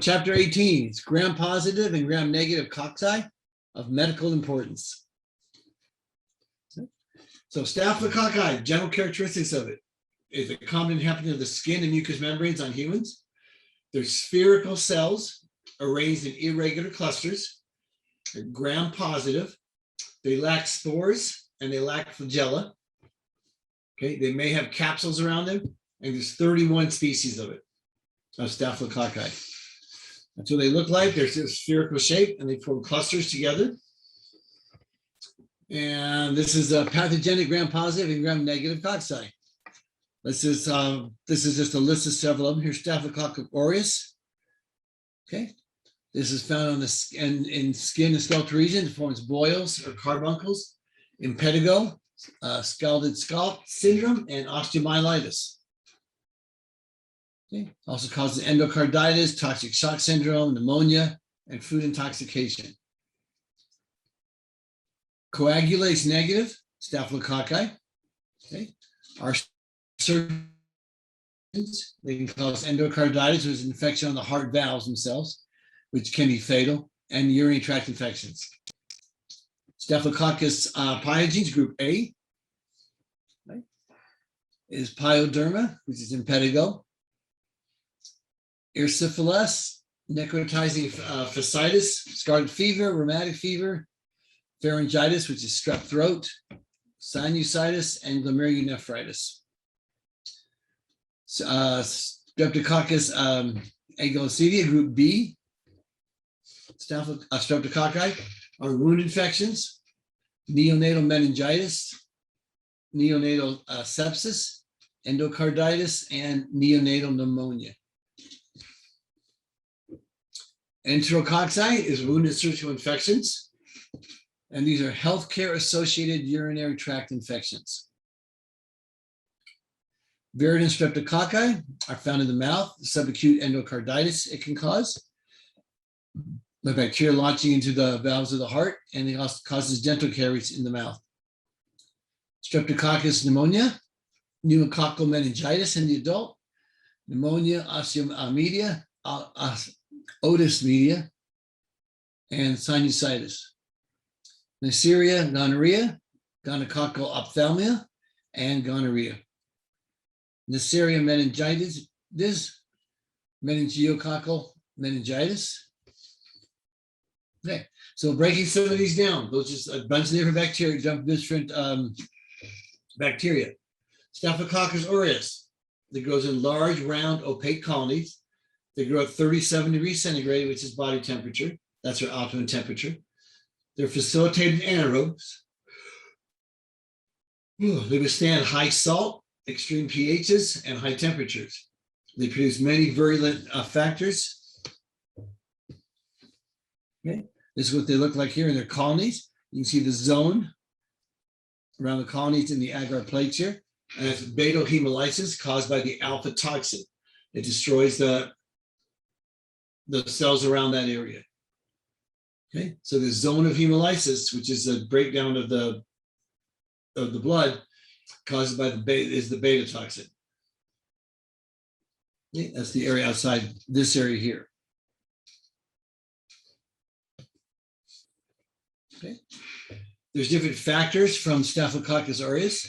chapter 18 is gram-positive and gram-negative cocci of medical importance. So staphylococci, general characteristics of it is a common inhabitant of the skin and mucous membranes on humans. They're spherical cells arranged in irregular clusters. They're gram-positive. They lack spores and they lack flagella. Okay, they may have capsules around them, and there's 31 species of it, of staphylococci. That's what they look like. They're spherical shape and they form clusters together. And this is a pathogenic gram-positive and gram-negative cocci. This is just a list of several of them. Here's Staphylococcus aureus. Okay, this is found on the skin, in skin and skeletal region. It forms boils or carbuncles, impetigo, scalded scalp syndrome, and osteomyelitis. Okay. Also causes endocarditis, toxic shock syndrome, pneumonia, and food intoxication. Coagulase negative staphylococci. Okay. Are surgeons, they can cause endocarditis, which is an infection on the heart valves themselves, which can be fatal, and urinary tract infections. Staphylococcus pyogenes, group A, right, is pyoderma, which is impetigo. Erysipelas, necrotizing fasciitis, scarlet fever, rheumatic fever, pharyngitis, which is strep throat, sinusitis, and glomerulonephritis. Streptococcus agalacida, group B, streptococci are wound infections, neonatal meningitis, neonatal sepsis, endocarditis, and neonatal pneumonia. Enterococci is wound and surgical infections, and these are healthcare associated urinary tract infections. Viridin streptococci are found in the mouth, subacute endocarditis it can cause, by bacteria launching into the valves of the heart, and it also causes dental caries in the mouth. Streptococcus pneumonia, pneumococcal meningitis in the adult, pneumonia, osteomedia, otis media, and sinusitis. Neisseria, gonorrhea, gonococcal ophthalmia, and gonorrhea. Neisseria meningitis, meningococcal meningitis. Okay, so breaking some of these down, those just a bunch of different bacteria, different bacteria. Staphylococcus aureus, that grows in large, round, opaque colonies. They grow at 37 degrees centigrade, which is body temperature. That's their optimum temperature. They're facilitated anaerobes. They withstand high salt, extreme pHs, and high temperatures. They produce many virulent factors. Okay, this is what they look like here in their colonies. You can see the zone around the colonies in the agar plates here. And it's beta hemolysis caused by the alpha toxin. It destroys the cells around that area. Okay, so the zone of hemolysis, which is a breakdown of the blood caused by the beta toxin. Okay, that's the area outside this area here. Okay, there's different factors from Staphylococcus aureus.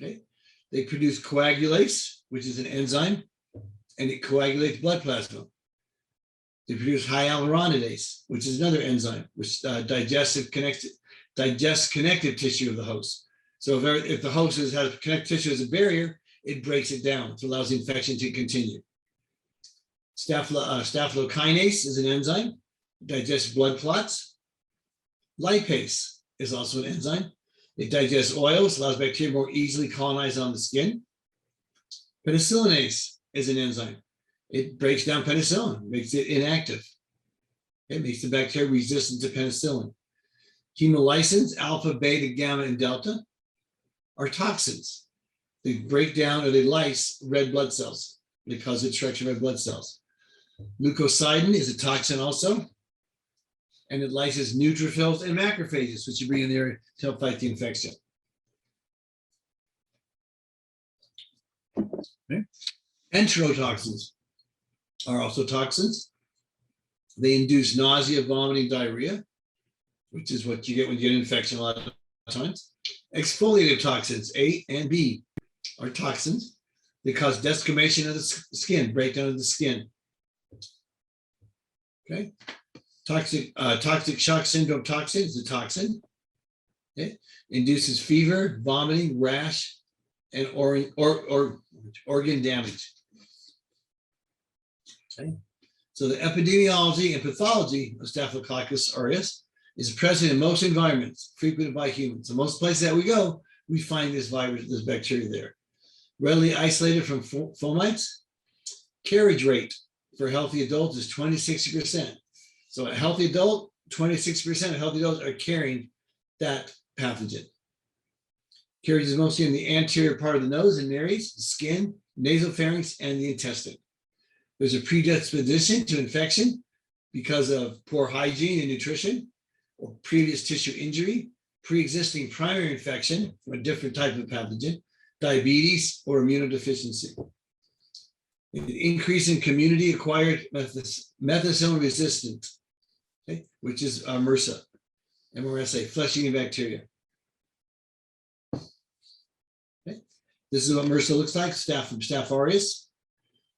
Okay, they produce coagulase, which is an enzyme, and it coagulates blood plasma. They produce hyaluronidase, which is another enzyme, which digests connective tissue of the host. So if the host has connective tissue as a barrier, it breaks it down, which allows the infection to continue. Staphylokinase is an enzyme, digests blood clots. Lipase is also an enzyme. It digests oils, allows bacteria more easily colonize on the skin. Penicillinase is an enzyme. It breaks down penicillin, makes it inactive. It makes the bacteria resistant to penicillin. Hemolysins, alpha, beta, gamma, and delta, are toxins. They break down or they lyse red blood cells. They cause destruction of red blood cells. Leukocidin is a toxin also, and it lyses neutrophils and macrophages, which you bring in there to help fight the infection. Okay. Enterotoxins are also toxins. They induce nausea, vomiting, diarrhea, which is what you get when you get an infection a lot of times. Exfoliative toxins, A and B, are toxins. They cause desquamation of the skin, breakdown of the skin. Okay. Toxic shock syndrome toxin is a toxin. Okay. Induces fever, vomiting, rash, and organ damage. Okay. So the epidemiology and pathology of Staphylococcus aureus is present in most environments frequented by humans. So most places that we go, we find this virus, this bacteria there. Readily isolated from fomites. Carriage rate for healthy adults is 26%. So a healthy adult, 26% of healthy adults are carrying that pathogen. Carriage is mostly in the anterior part of the nose and nares, the skin, nasopharynx, and the intestine. There's a predisposition to infection because of poor hygiene and nutrition, or previous tissue injury, pre-existing primary infection from a different type of pathogen, diabetes, or immunodeficiency. An increase in community-acquired methicillin resistance, okay, which is MRSA, MRSA, flesh-eating bacteria. Okay. This is what MRSA looks like, Staph aureus.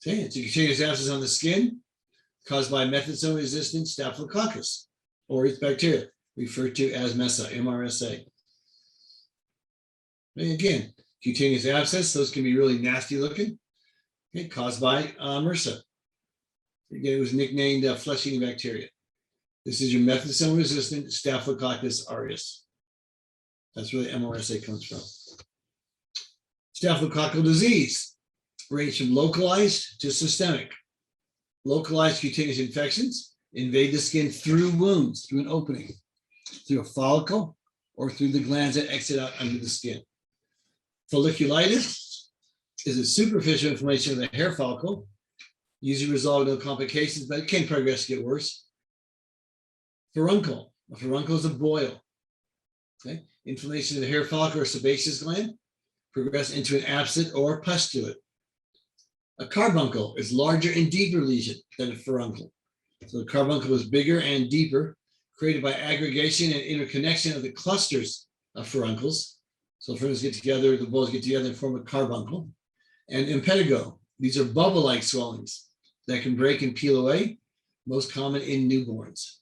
Okay, it's a cutaneous abscess on the skin caused by methicillin-resistant Staphylococcus aureus bacteria, referred to as MESA, MRSA. And again, cutaneous abscess, those can be really nasty looking, okay, caused by MRSA. Again, it was nicknamed flesh-eating bacteria. This is your methicillin-resistant Staphylococcus aureus. That's where the MRSA comes from. Staphylococcal disease range from localized to systemic. Localized cutaneous infections invade the skin through wounds, through an opening, through a follicle, or through the glands that exit out under the skin. Folliculitis is a superficial inflammation of the hair follicle, usually resolved with no complications, but it can progress to get worse. Furuncle. A furuncle is a boil. Okay? Inflammation of the hair follicle or sebaceous gland progress into an abscess or pustulate. A carbuncle is larger and deeper lesion than a furuncle. So the carbuncle is bigger and deeper, created by aggregation and interconnection of the clusters of furuncles. So furuncles get together, the balls get together and form a carbuncle. And impetigo, these are bubble-like swellings that can break and peel away, most common in newborns.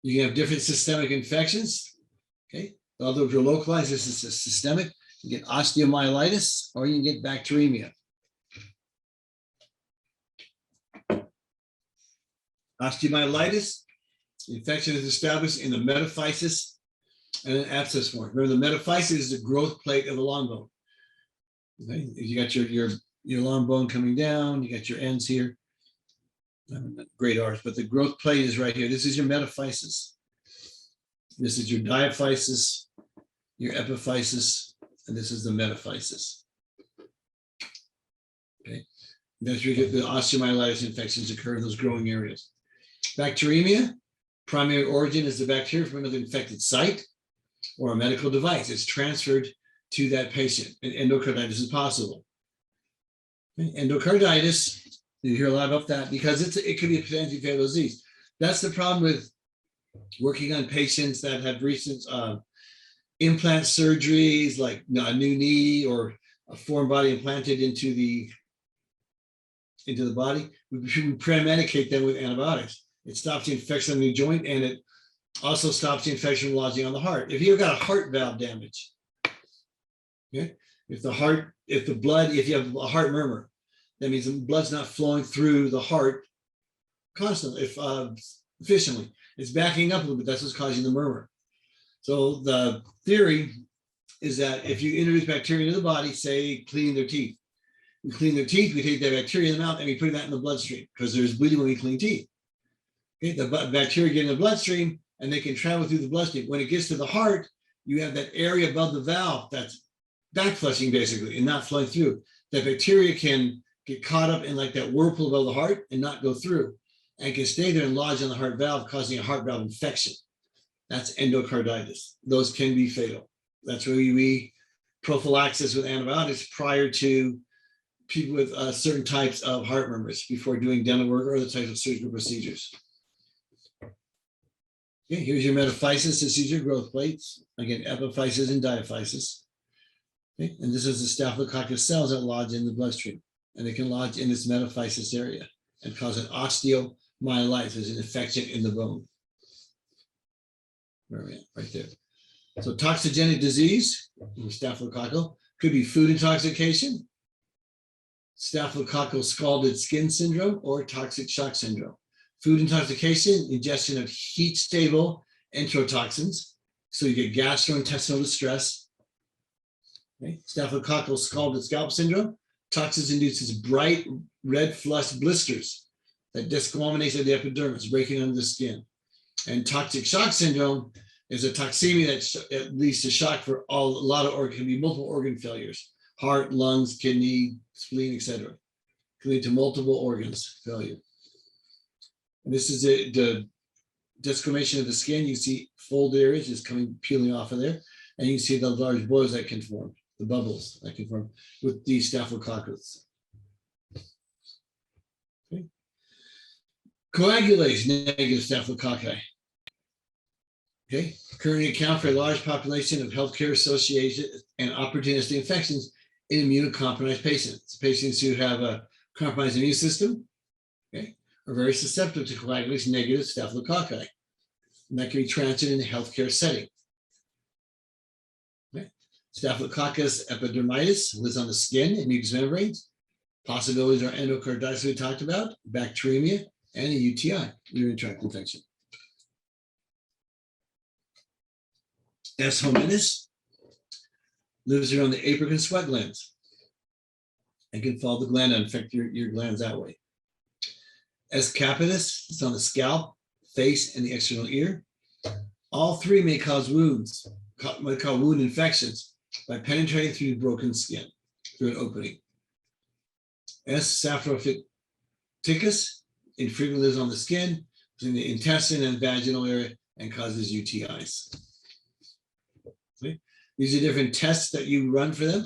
You can have different systemic infections. Okay, although if you're localized, this is a systemic. You get osteomyelitis or you can get bacteremia. Osteomyelitis, infection is established in the metaphysis and an abscess form. Remember, the metaphysis is the growth plate of the long bone. Okay, you got your long bone coming down, you got your ends here. Great arch, but the growth plate is right here. This is your metaphysis. This is your diaphysis, your epiphysis, and this is the metaphysis. Okay, that's where you get the osteomyelitis infections occur in those growing areas. Bacteremia, primary origin is the bacteria from another infected site or a medical device. It's transferred to that patient, and endocarditis is possible. Okay. Endocarditis, you hear a lot about that because it could be a potentially fatal disease. That's the problem with working on patients that have recent implant surgeries, like a new knee or a foreign body implanted into the body. We pre-medicate them with antibiotics. It stops the infection on the joint, and it also stops the infection from lodging on the heart. If you've got a heart valve damage, okay, if you have a heart murmur, that means the blood's not flowing through the heart constantly, efficiently. It's backing up a little bit. That's what's causing the murmur. So the theory is that if you introduce bacteria into the body, say cleaning their teeth, we clean their teeth, we take that bacteria in the mouth and we put that in the bloodstream because there's bleeding when we clean teeth. Okay, the bacteria get in the bloodstream and they can travel through the bloodstream. When it gets to the heart, you have that area above the valve that's backflushing basically and not flowing through. That bacteria can get caught up in like that whirlpool above the heart and not go through, and can stay there and lodge on the heart valve, causing a heart valve infection. That's endocarditis. Those can be fatal. That's where we prophylaxis with antibiotics prior to people with certain types of heart murmurs before doing dental work or other types of surgical procedures. Okay, here's your metaphysis. This is your growth plates. Again, epiphysis and diaphysis. Okay, and this is the Staphylococcus cells that lodge in the bloodstream, and they can lodge in this metaphysis area and cause an osteomyelitis, an infection in the bone. Where are we at? Right there. So toxigenic disease, staphylococcal, could be food intoxication, staphylococcal scalded skin syndrome, or toxic shock syndrome. Food intoxication, ingestion of heat stable enterotoxins. So you get gastrointestinal distress. Okay. Staphylococcal scalded scalp syndrome. Toxins induces bright red flush blisters that disquaminate the epidermis, breaking under the skin. And toxic shock syndrome is a toxemia that leads to shock for a lot of organs, can be multiple organ failures, heart, lungs, kidney, spleen, etc. Can lead to multiple organs failure. And this is the desquamation of the skin. You see folded areas just peeling off of there. And you see the large boils that can form, the bubbles that can form with these staphylococcus. Okay. Coagulase negative staphylococci. Okay, currently account for a large population of healthcare associated and opportunistic infections in immunocompromised patients. Patients who have a compromised immune system, okay, are very susceptible to coagulase negative staphylococci. And that can be transmitted in a healthcare setting. Okay. Staphylococcus epidermidis lives on the skin and mucous membranes. Possibilities are endocarditis we talked about, bacteremia, and a UTI, urinary tract infection. S. hominis lives around the apical sweat glands and can follow the gland and infect your glands that way. S. capitis is on the scalp, face, and the external ear. All three may cause wounds, what we call wound infections, by penetrating through broken skin, through an opening. S. saprophyticus infrequently lives on the skin, between the intestine and vaginal area, and causes UTIs. Okay. These are different tests that you run for them.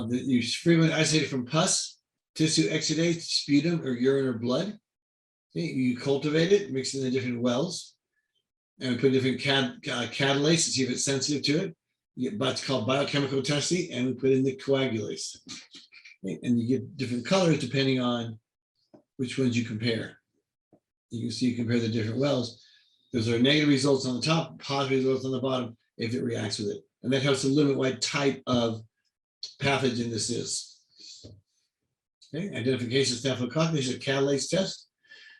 You frequently isolate from pus, tissue exudate, sputum, or urine or blood. Okay. You cultivate it, mix it in the different wells, and we put different catalase to see if it's sensitive to it. You get what's called biochemical testing, and we put in the coagulase. Okay. And you get different colors depending on which ones you compare. You can see you compare the different wells. Those are negative results on the top, positive results on the bottom if it reacts with it. And that helps to limit what type of pathogen this is. Okay, identification of Staphylococcus is a catalase test.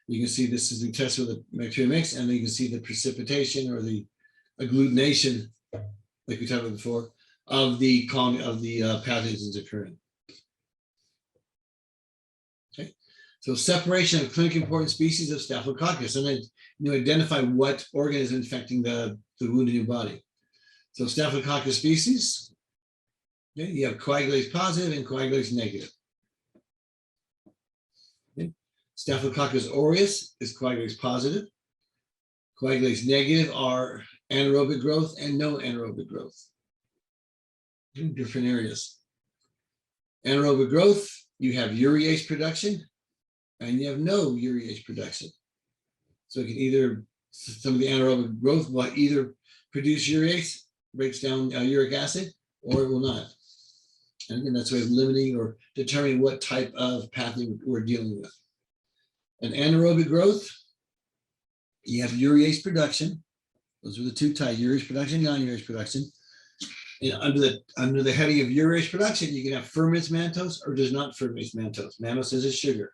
You can see this is the test with the bacteria mix, and then you can see the precipitation or the agglutination, like we talked about before, of the pathogens occurring. Okay, so separation of clinically important species of Staphylococcus, and then you identify what organ is infecting the wound in your body. So Staphylococcus species, okay, you have coagulase positive and coagulase negative. Okay. Staphylococcus aureus is coagulase positive. Coagulase negative are anaerobic growth and no anaerobic growth. In different areas. Anaerobic growth, you have urease production and you have no urease production. So it can either, some of the anaerobic growth will either produce urease, breaks down uric acid, or it will not. And again, that's a way of limiting or determining what type of pathogen we're dealing with. And anaerobic growth, you have urease production. Those are the two types, urease production, non-urease production. And under the heading of urease production, you can have ferments mantose or does not ferments mantose. Mantose is a sugar.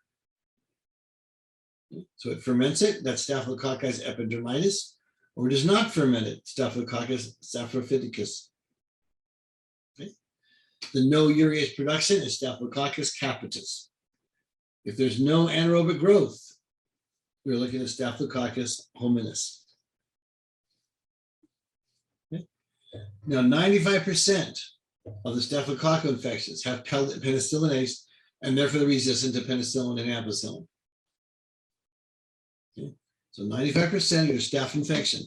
So it ferments it, that's Staphylococcus epidermidis, or does not ferment it, Staphylococcus saprophyticus. Okay. The no urease production is Staphylococcus capitis. If there's no anaerobic growth, we're looking at Staphylococcus hominis. Okay. Now, 95% of the staphylococcal infections have penicillinase, and therefore they're resistant to penicillin and ampicillin. Okay. So 95% of your staph infections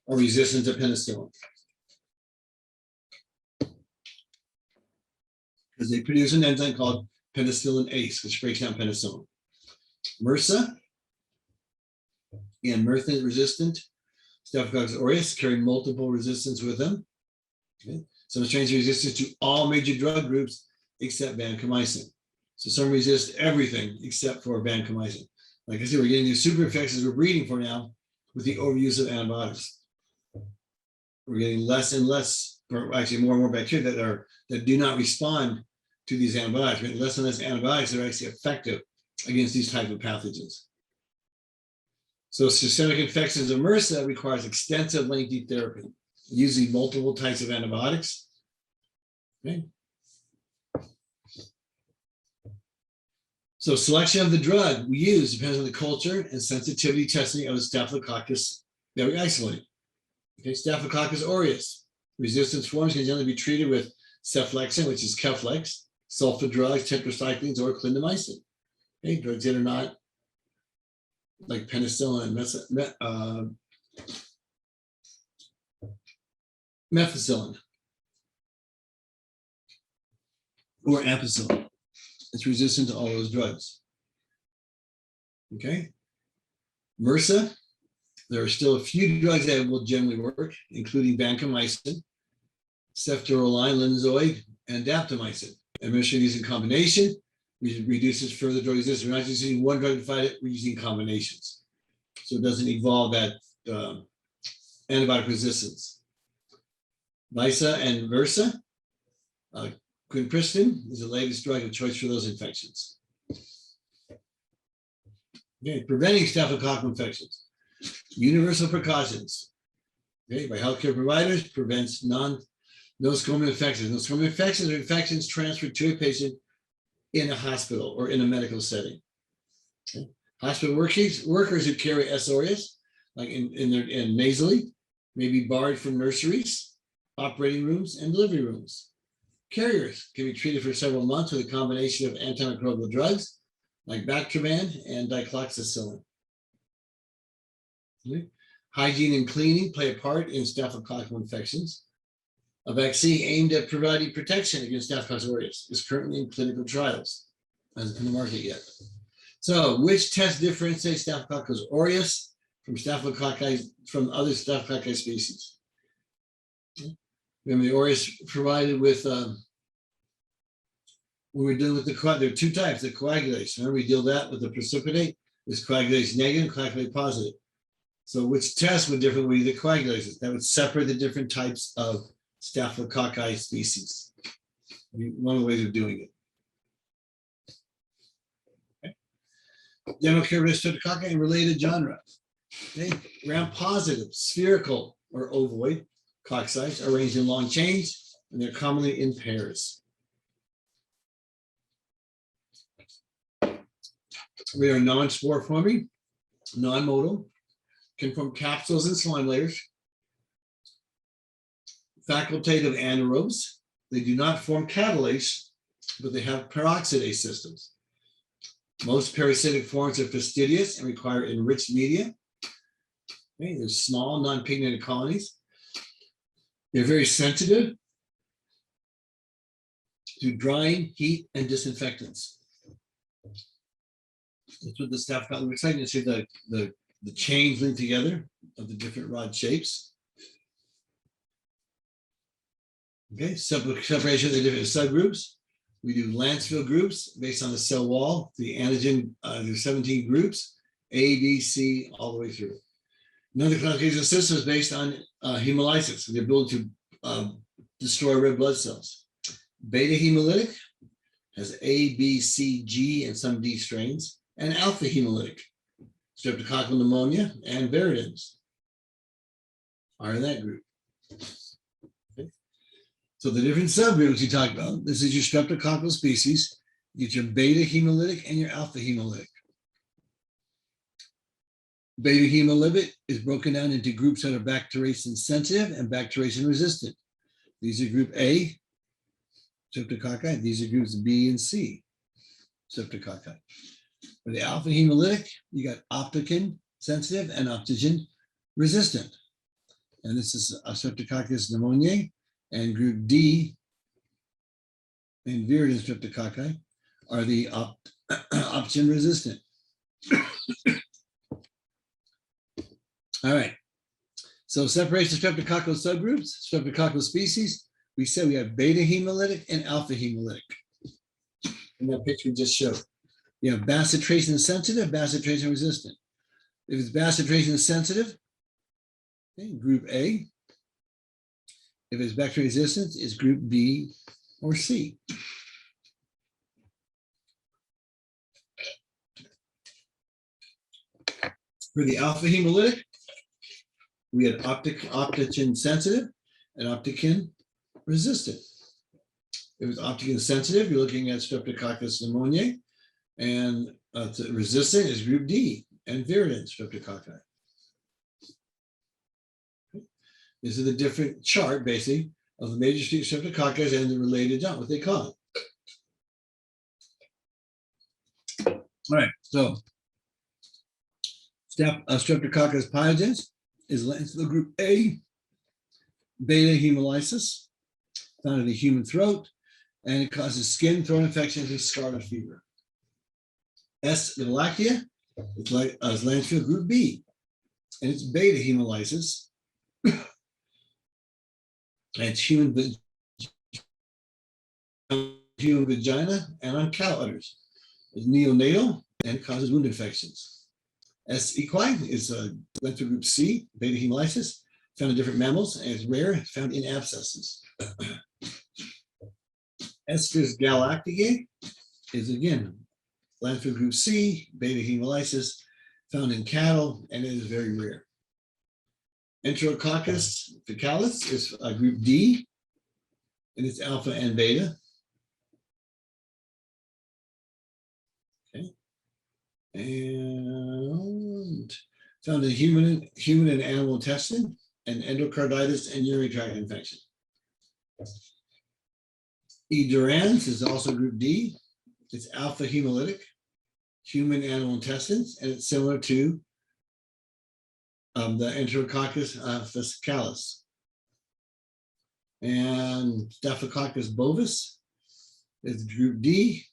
are resistant to penicillin. because they produce an enzyme called penicillin ACE, which breaks down penicillin. MRSA and Merthin-resistant Staphylococcus aureus carry multiple resistance with them. Okay. Some strains are resistant to all major drug groups except vancomycin. So some resist everything except for vancomycin. Like I said, we're getting these super infections we're breeding for now with the overuse of antibiotics. We're getting less and less, or actually more and more bacteria that do not respond to these antibiotics. We're getting less and less antibiotics that are actually effective against these type of pathogens. So systemic infections of MRSA requires extensive lengthy therapy, usually multiple types of antibiotics. Okay. So selection of the drug we use depends on the culture and sensitivity testing of the Staphylococcus that we isolate. Okay, Staphylococcus aureus. Resistance forms can generally be treated with cephalexin, which is Keflex, sulfa drugs, tetracyclines, or clindamycin. Okay, drugs that are not like penicillin, methicillin, or ampicillin. It's resistant to all those drugs. Okay. MRSA, there are still a few drugs that will generally work, including vancomycin, ceftaroline, linezolid, and daptomycin. Administering these in combination reduces further drug resistance. We're not just using one drug to fight it, we're using combinations. So it doesn't evolve that antibiotic resistance. Visa and Versa, quinpristin is the latest drug of choice for those infections. Okay, preventing staphylococcal infections. Universal precautions, okay, by healthcare providers prevents nosocomial infections. Nosocomial infections are infections transferred to a patient in a hospital or in a medical setting. Okay. Hospital workers who carry S. aureus, like in nasally, may be barred from nurseries, operating rooms, and delivery rooms. Carriers can be treated for several months with a combination of antimicrobial drugs like Bactroban and dicloxacillin. Okay. Hygiene and cleaning play a part in staphylococcal infections. A vaccine aimed at providing protection against Staphylococcus aureus is currently in clinical trials, hasn't come to market yet. So, which test differentiates Staphylococcus aureus from other Staphylococcus species? Okay. Remember, the aureus provided with when we're dealing with there are two types, the coagulase. Remember, we deal that with the precipitate, is coagulase negative, coagulase positive. So which test would differ with the coagulases? That would separate the different types of Staphylococci species. One of the ways of doing it. Okay. General characteristics of Streptococci and related genre. Okay. Gram-positive, spherical or ovoid coccytes are arranged in long chains, and they're commonly in pairs. They are non-spore forming, non-motile, can form capsules and slime layers. Facultative anaerobes. They do not form catalase, but they have peroxidase systems. Most parasitic forms are fastidious and require enriched media. Okay, they're small, non-pigmented colonies. They're very sensitive to drying, heat, and disinfectants. That's what the Staphylococcus looks like. You see the chains linked together of the different rod shapes. Okay, separation of the different subgroups. We do Lancefield groups based on the cell wall. The antigen, there's 17 groups, A, B, C, all the way through. Another classification system is based on hemolysis, the ability to destroy red blood cells. Beta hemolytic has A, B, C, G, and some D strains, and alpha hemolytic, streptococcal pneumonia, and viridins are in that group. Okay. So the different subgroups you talked about, this is your streptococcal species, you get your beta hemolytic and your alpha hemolytic. Beta hemolytic is broken down into groups that are bacteriocin sensitive and bacteriocin resistant. These are group A, streptococci. These are groups B and C, streptococci. For the alpha hemolytic, you got opticin sensitive and optogen resistant. And this is Streptococcus pneumoniae, and group D and virulent streptococci are the option resistant. All right. So separation of streptococcal subgroups, streptococcal species, we said we have beta hemolytic and alpha hemolytic. In that picture we just showed. You have bacitration sensitive, bacitration resistant. If it's bacitration sensitive, okay, group A. If it's bacterial resistant, it's group B or C. For the alpha hemolytic, we had opticin sensitive and opticin resistant. If it's opticin sensitive, you're looking at Streptococcus pneumoniae, and resistant is group D and virulent streptococci. This is a different chart, basically, of the major street streptococcus and the related, what they call it. All right, so Streptococcus pyogenes is linked to the group A, beta hemolysis, found in the human throat, and it causes skin, throat infections, and scarlet fever. S. galactea is like Lancefield group B, and it's beta hemolysis. And it's human vagina and on cow udders. It's neonatal and causes wound infections. S. equi is Lancefield group C, beta hemolysis, found in different mammals, and it's rare, found in abscesses. S. galacticae is again Lancefield group C, beta hemolysis, found in cattle, and it is very rare. Enterococcus faecalis is group D, and it's alpha and beta. Okay, and found in human and animal intestine, and endocarditis and urinary tract infection. E. durans is also group D. It's alpha hemolytic, human animal intestines, and it's similar to the Enterococcus faecalis. And Staphylococcus bovis is group D.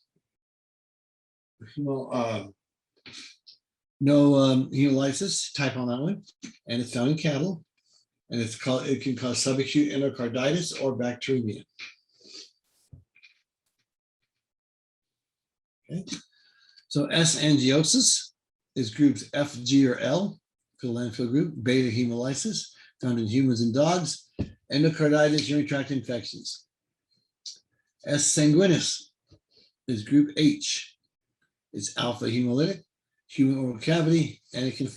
No hemolysis type on that one, and it's found in cattle, and it can cause subacute endocarditis or bacteremia. Okay, so S. angiosus is groups F, G, or L for the Lancefield group. Beta hemolysis found in humans and dogs. Endocarditis, urinary tract infections. S. sanguinis is group H. It's alpha hemolytic, human oral cavity, and it can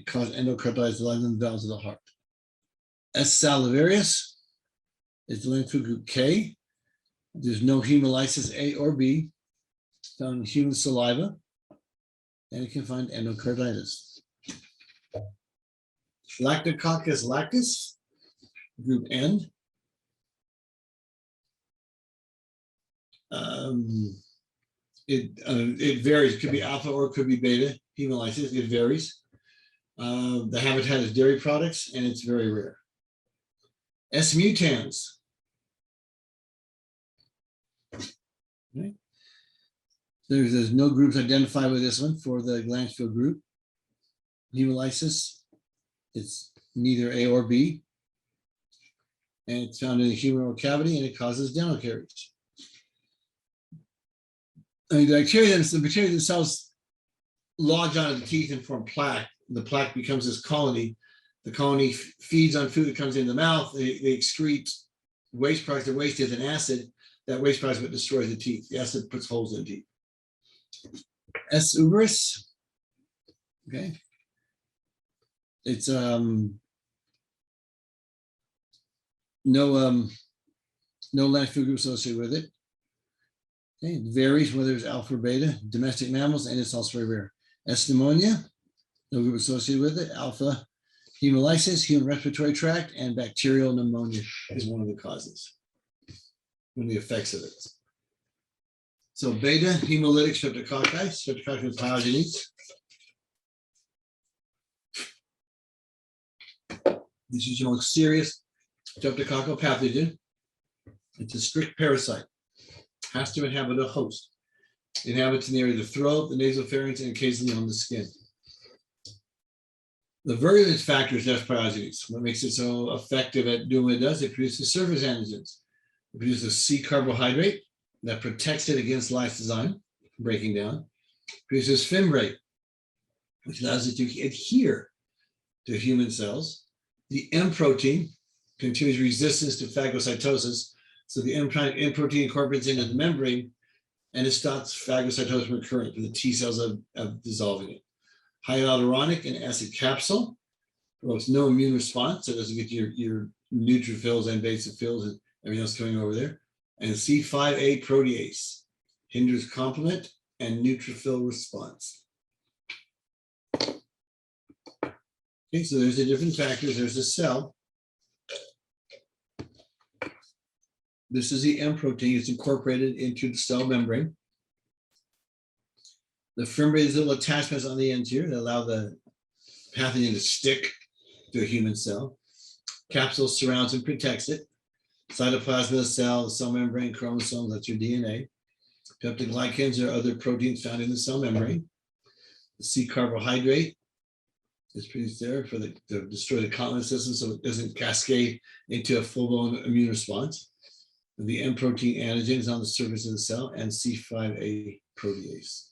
cause endocarditis in the valves of the heart. S. salivarius is the Lancefield group K. There's no hemolysis A or B, found in human saliva, and it can find endocarditis. Lactococcus lactis, group N. It varies. It could be alpha or it could be beta hemolysis. It varies. The habitat is dairy products, and it's very rare. S. mutans. Okay. There's no groups identified with this one for the Lancefield group. Hemolysis, it's neither A or B. And it's found in the human oral cavity, and it causes dental caries. I mean, the bacteria themselves lodge onto the teeth and form plaque. The plaque becomes this colony. The colony feeds on food that comes in the mouth. They excrete waste products. The waste is an acid. That waste product is what destroys the teeth. The acid puts holes in the teeth. S. uberis. Okay. It's no Lancefield group associated with it. Okay, it varies whether it's alpha or beta, domestic mammals, and it's also very rare. S. pneumonia, no group associated with it. Alpha hemolysis, human respiratory tract, and bacterial pneumonia is one of the causes, one of the effects of it. So beta hemolytic streptococci, Streptococcus pyogenes. This is your most serious streptococcal pathogen. It's a strict parasite. has to inhabit a host. It inhabits in the area of the throat, the nasopharynx, and occasionally on the skin. The virulence factor is S. pyogenes. What makes it so effective at doing what it does? It produces surface antigens. It produces C carbohydrate that protects it against lysozyme breaking down. It produces fimbrate, which allows it to adhere to human cells. The M protein continues resistance to phagocytosis. So the M protein incorporates into the membrane and it stops phagocytosis from occurring for the T cells of dissolving it. Hyaluronic and acid capsule provokes no immune response, so it doesn't get your neutrophils and basophils and everything else coming over there. And C5a protease hinders complement and neutrophil response. Okay, so there's the different factors. There's the cell. This is the M protein. It's incorporated into the cell membrane. The fimbrate is little attachments on the ends here that allow the pathogen to stick to a human cell. Capsule surrounds and protects it. Cytoplasm of the cell membrane, chromosomes, that's your DNA. Peptidoglycans are other proteins found in the cell membrane. The C carbohydrate is produced there to destroy the complement system so it doesn't cascade into a full-blown immune response. And the M protein antigen is on the surface of the cell and C5a protease.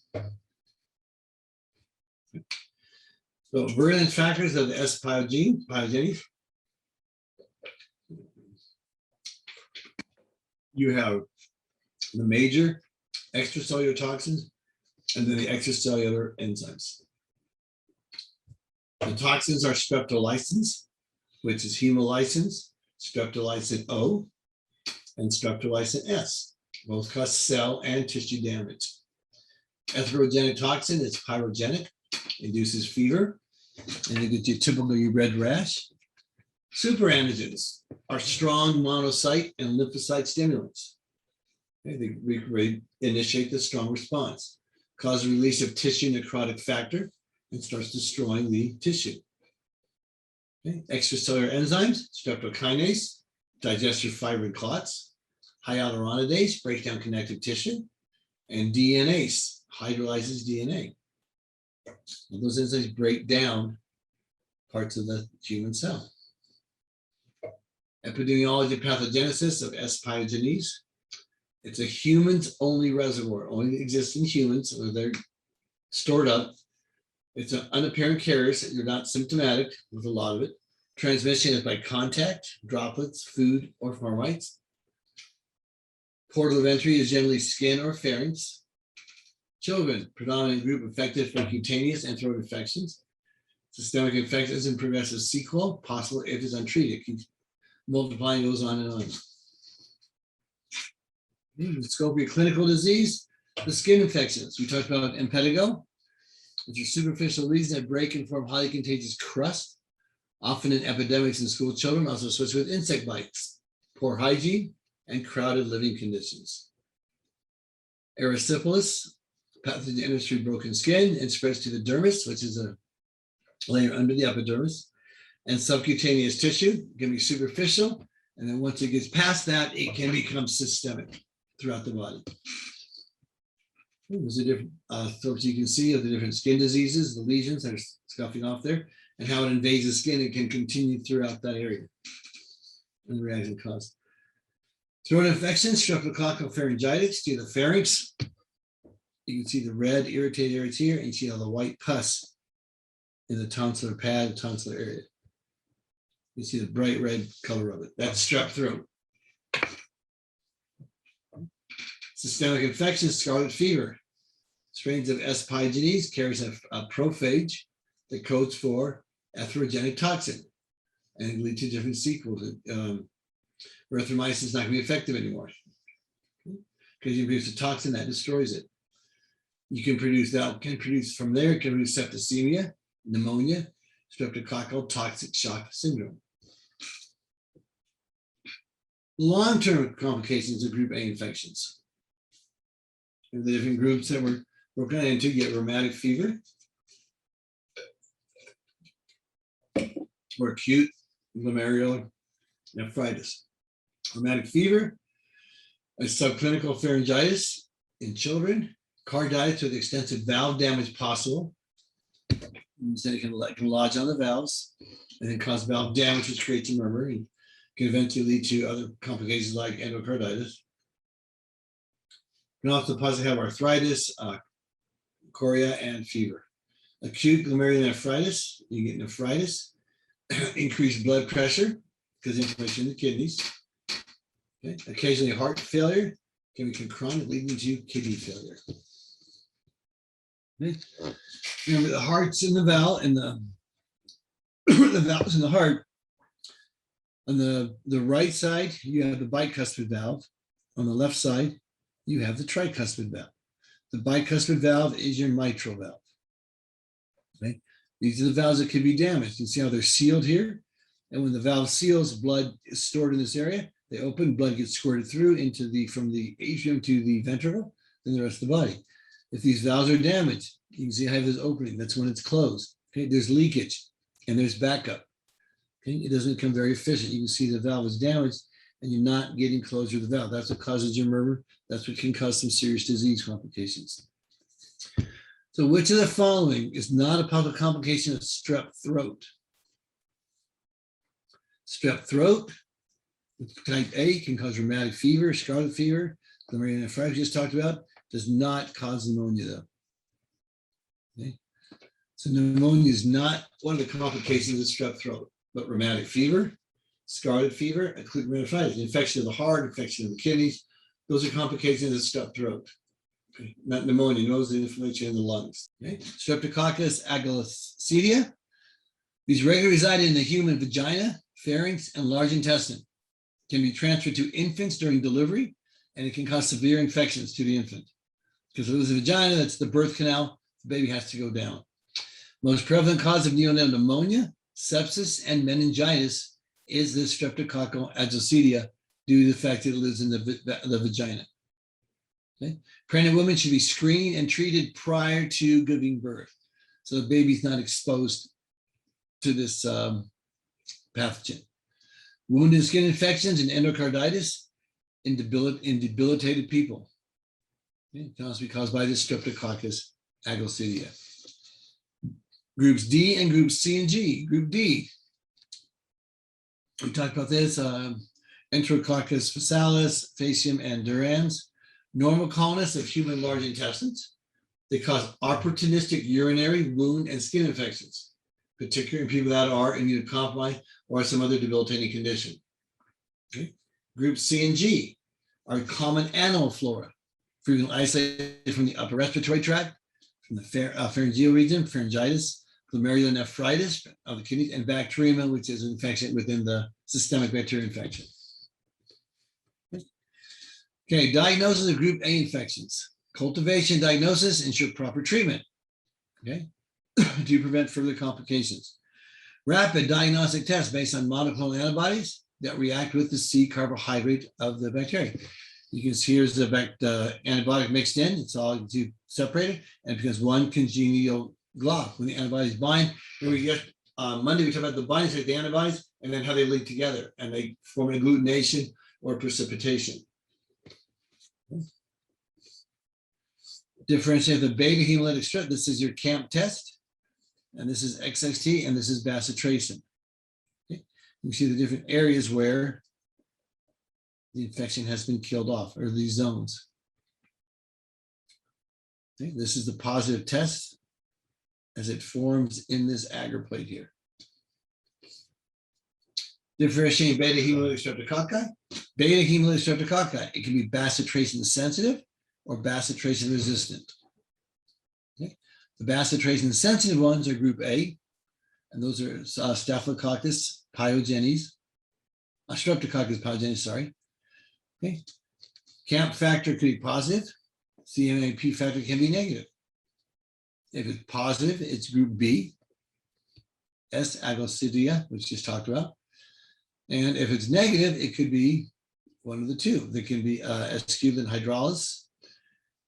So virulent factors of the S. pyogenes. You have the major extracellular toxins and then the extracellular enzymes. The toxins are streptolysins, which is hemolysin, streptolysin O, and streptolysin S. Both cause cell and tissue damage. Atherogenic toxin is pyrogenic, induces fever, and you get your typical red rash. Superantigens are strong monocyte and lymphocyte stimulants. Okay, they initiate the strong response, cause the release of tissue necrotic factor, and starts destroying the tissue. Okay, extracellular enzymes, streptokinase, digest your fibrin clots, hyaluronidase, breaks down connective tissue, and DNase, hydrolyzes DNA. And those enzymes break down parts of the human cell. Epidemiology and pathogenesis of S. pyogenes. It's a humans only reservoir, only exists in humans, where they're stored up. It's an unapparent carrier, so you're not symptomatic with a lot of it. Transmission is by contact, droplets, food, or fomites. Portal of entry is generally skin or pharynx. Children, predominant group affected for cutaneous and throat infections. Systemic infections and progressive sequel, possible if it's untreated. It keeps multiplying, goes on and on. The scope of your clinical disease, the skin infections. We talked about impetigo, which are superficial lesions that break and form highly contagious crust, often in epidemics in school children, also associated with insect bites, poor hygiene, and crowded living conditions. Erysipelas, pathogen enters through broken skin and spreads to the dermis, which is a layer under the epidermis, and subcutaneous tissue can be superficial, and then once it gets past that, it can become systemic throughout the body. There's a different throats you can see of the different skin diseases, the lesions that are scuffing off there, and how it invades the skin. It can continue throughout that area and the reaction cause. Throat infections, streptococcal pharyngitis to the pharynx. You can see the red irritated areas here, and you see all the white pus in the tonsillar pad, tonsillar area. You see the bright red color of it. That's strep throat. Systemic infections, scarlet fever. Strains of S. pyogenes carries a prophage that codes for atherogenic toxin and can lead to different sequels. Erythromycin is not going to be effective anymore because you produce a toxin that destroys it. You can produce from there, it can produce septicemia, pneumonia, streptococcal toxic shock syndrome. Long-term complications of group A infections. And the different groups that we're broken into, you get rheumatic fever or acute glomerular nephritis. Rheumatic fever, A subclinical pharyngitis in children, carditis with extensive valve damage possible. Then it can lodge on the valves and then cause valve damage, which creates a murmur and can eventually lead to other complications like endocarditis. You can also possibly have arthritis, chorea, and fever. Acute glomerulonephritis, you get nephritis, increased blood pressure because of inflammation in the kidneys. Okay. Occasionally heart failure can become chronic, leading to kidney failure. Okay. Remember, the heart's in the valve and the valve's in the heart. On the right side, you have the bicuspid valve. On the left side, you have the tricuspid valve. The bicuspid valve is your mitral valve. Okay. These are the valves that can be damaged. You see how they're sealed here? And when the valve seals, blood is stored in this area. They open, blood gets squirted through from the atrium to the ventricle, then the rest of the body. If these valves are damaged, you can see I have this opening. That's when it's closed. Okay, there's leakage and there's backup. Okay, it doesn't become very efficient. You can see the valve is damaged and you're not getting closure to the valve. That's what causes your murmur. That's what can cause some serious disease complications. So which of the following is not a possible complication of strep throat? Strep throat, type A, can cause rheumatic fever, scarlet fever. Glomerulonephritis just talked about does not cause pneumonia though. Okay. So pneumonia is not one of the complications of strep throat, but rheumatic fever, scarlet fever, acute glomerulonephritis, infection of the heart, infection of the kidneys. Those are complications of strep throat. Okay. Not pneumonia, nose inflammation in the lungs. Okay. Streptococcus agalacida. These regularly reside in the human vagina, pharynx, and large intestine. Can be transferred to infants during delivery, and it can cause severe infections to the infant. Because if it was a vagina, that's the birth canal, the baby has to go down. Most prevalent cause of neonatal pneumonia, sepsis, and meningitis is this Streptococcus agalacida due to the fact that it lives in the vagina. Okay? Pregnant women should be screened and treated prior to giving birth, so the baby's not exposed to this pathogen. Wound and skin infections and endocarditis in debilitated people. Okay? It can also be caused by this Streptococcus agalacida. Groups D and groups C and G. Group D, we talked about this, Enterococcus facialis, facium, and durans. Normal colonists of human large intestines. They cause opportunistic urinary, wound, and skin infections, particularly in people that are immunocompromised or some other debilitating condition. Okay. Groups C and G are common animal flora, frequently isolated from the upper respiratory tract, from the pharyngeal region, pharyngitis, glomerulonephritis of the kidneys, and bacteremia, which is an infection within the systemic bacterial infection. Okay, diagnosis of group A infections. Cultivation diagnosis ensure proper treatment, okay, to prevent further complications. Rapid diagnostic tests based on monoclonal antibodies that react with the C carbohydrate of the bacteria. You can see here's the antibiotic mixed in, it's all separated, and because one congenial glob, when the antibodies bind, and we get Monday, we talk about the binding site, the antibodies, and then how they link together, and they form an agglutination or precipitation. Differentiate the beta hemolytic strep. This is your CAMP test, and this is XXT, and this is bacitracin. Okay. You see the different areas where the infection has been killed off, or these zones. Okay. This is the positive test as it forms in this agar plate here. Differentiate beta hemolytic streptococci. Beta hemolytic streptococci, it can be bacitracin sensitive or bacitracin resistant. Okay. The bacitracin sensitive ones are group A, and those are Staphylococcus pyogenes, Streptococcus pyogenes, sorry. Okay. CAMP factor could be positive, CMAP factor can be negative. If it's positive, it's group B, S. agalacida, which just talked about. And if it's negative, it could be one of the two. There can be Esculin hydrolysis,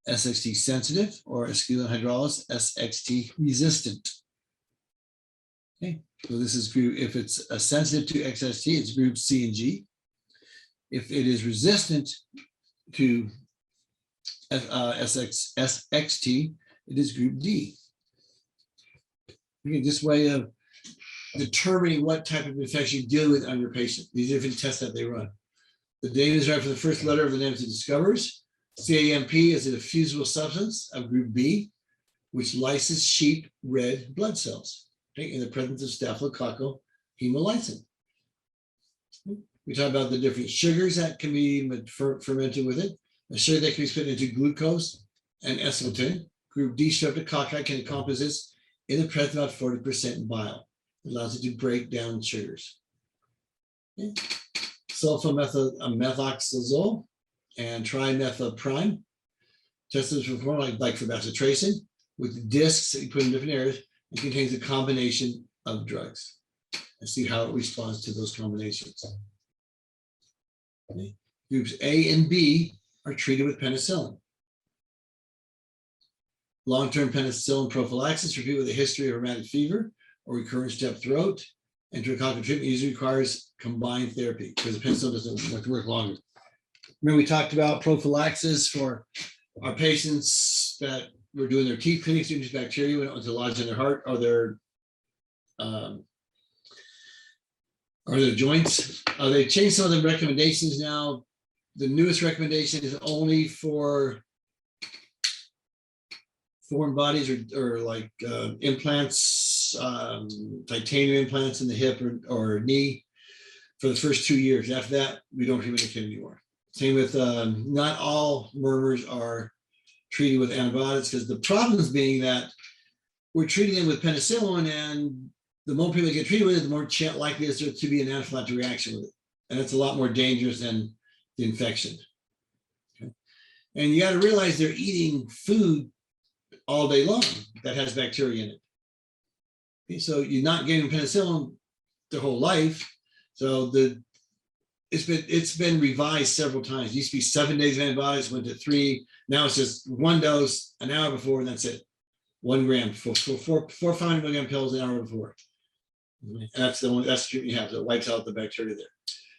SXT sensitive, or Esculin hydrolysis, SXT resistant. Okay, so this is group, if it's sensitive to XST, it's group C and G. If it is resistant to SXT, it is group D. Again, this way of determining what type of infection you deal with on your patient. These different tests that they run. The data is right for the first letter of the name it discovers. CAMP is a diffusible substance of group B, which lyses sheep red blood cells, okay, in the presence of Staphylococcal hemolysin. We talk about the different sugars that can be fermented with it. A sugar that can be split into glucose and acetylene. Group D streptococci can accomplish this in the presence of about 40% bile. It allows it to break down sugars. Okay. Sulfamethoxazole and trimethoprim. Tested for form like for bacitracin with discs that you put in different areas. It contains a combination of drugs. And see how it responds to those combinations. Okay. Groups A and B are treated with penicillin. Long-term penicillin prophylaxis for people with a history of rheumatic fever or recurrent strep throat. Enterococcal treatment usually requires combined therapy because the penicillin doesn't work longer. Remember, we talked about prophylaxis for our patients that were doing their teeth cleaning, students bacteria when it was lodged in their heart or their joints. They changed some of the recommendations now. The newest recommendation is only for foreign bodies or like implants, titanium implants in the hip or knee for the first 2 years. After that, we don't treat it anymore. Same with not all murmurs are treated with antibiotics because the problems being that we're treating them with penicillin, and the more people get treated with it, the more likely is there to be an anaphylactic reaction with it. And it's a lot more dangerous than the infection. Okay. And you got to realize they're eating food all day long that has bacteria in it. Okay, so you're not getting penicillin their whole life. So it's been revised several times. It used to be 7 days of antibiotics, went to 3. Now it's just 1 dose an hour before, and that's it. 1 gram for 500 milligram pills an hour before. And that's the treatment you have that wipes out the bacteria there.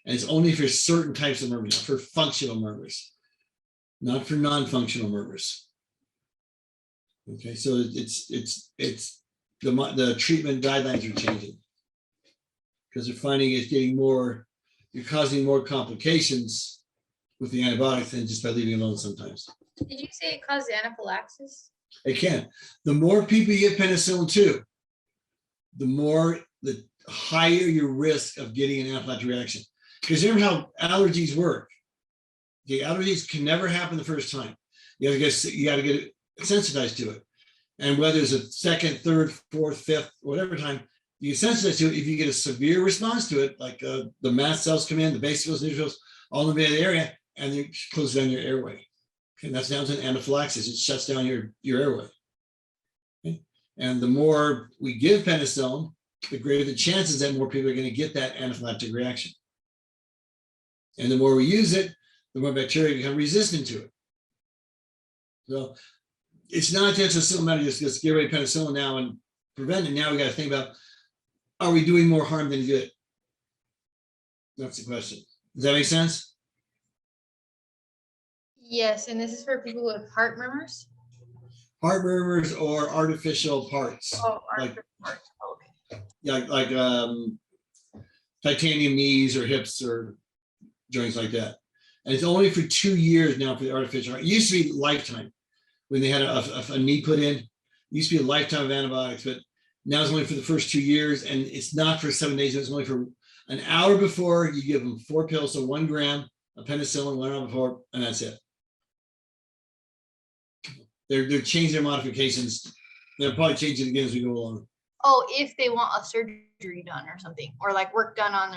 And it's only for certain types of murmurs, not for functional murmurs, not for non-functional murmurs. Okay, so the treatment guidelines are changing because they're finding it's getting more, you're causing more complications with the antibiotics than just by leaving it alone sometimes. Did you say it caused anaphylaxis? It can. The more people you get penicillin to, the higher your risk of getting an anaphylactic reaction. Because remember how allergies work. The allergies can never happen the first time. You got to get sensitized to it. And whether it's a second, third, fourth, fifth, whatever time, you get sensitized to it. If you get a severe response to it, like the mast cells come in, the basophils, neutrophils, all in the area, and they close down your airway. Okay, that's down to an anaphylaxis. It shuts down your airway. Okay? And the more we give penicillin, the greater the chances that more people are going to get that anaphylactic reaction. And the more we use it, the more bacteria become resistant to it. So it's not just a simple matter of just get rid of penicillin now and prevent it. Now we got to think about, are we doing more harm than good? That's the question. Does that make sense? Yes, and this is for people with heart murmurs? Heart murmurs or artificial parts. Oh, artificial parts. Okay. Yeah, like titanium knees or hips or joints like that. And it's only for 2 years now for the artificial heart. It used to be lifetime when they had a knee put in. It used to be a lifetime of antibiotics, but now it's only for the first 2 years, and it's not for 7 days. It's only for an hour before. You give them 4 pills, so 1 gram of penicillin 1 hour before, and that's it. They're changing their modifications. They'll probably change it again as we go along. Oh, if they want a surgery done or something, or like work done on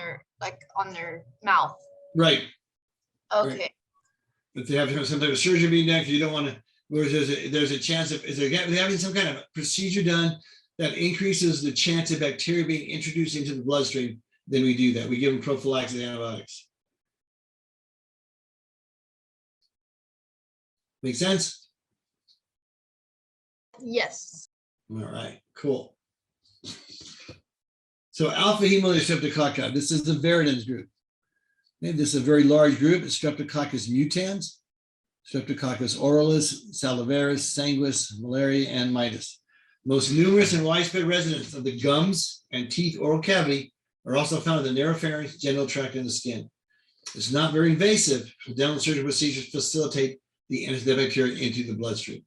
their mouth. Right. Okay. Right. If they have some type of surgery being done, because you don't want to, there's a chance of, if they're having some kind of procedure done that increases the chance of bacteria being introduced into the bloodstream, then we do that. We give them prophylactic antibiotics. Make sense? Yes. All right, cool. So alpha hemolytic streptococci, this is the Viridans group. And this is a very large group. It's Streptococcus mutans. Streptococcus aureus, salivarius, sanguis, malaria, and mitis. Most numerous and widespread residents of the gums and teeth oral cavity are also found in the naropharynx, genital tract, and the skin. It's not very invasive. Dental surgical procedures facilitate the entry of the bacteria into the bloodstream.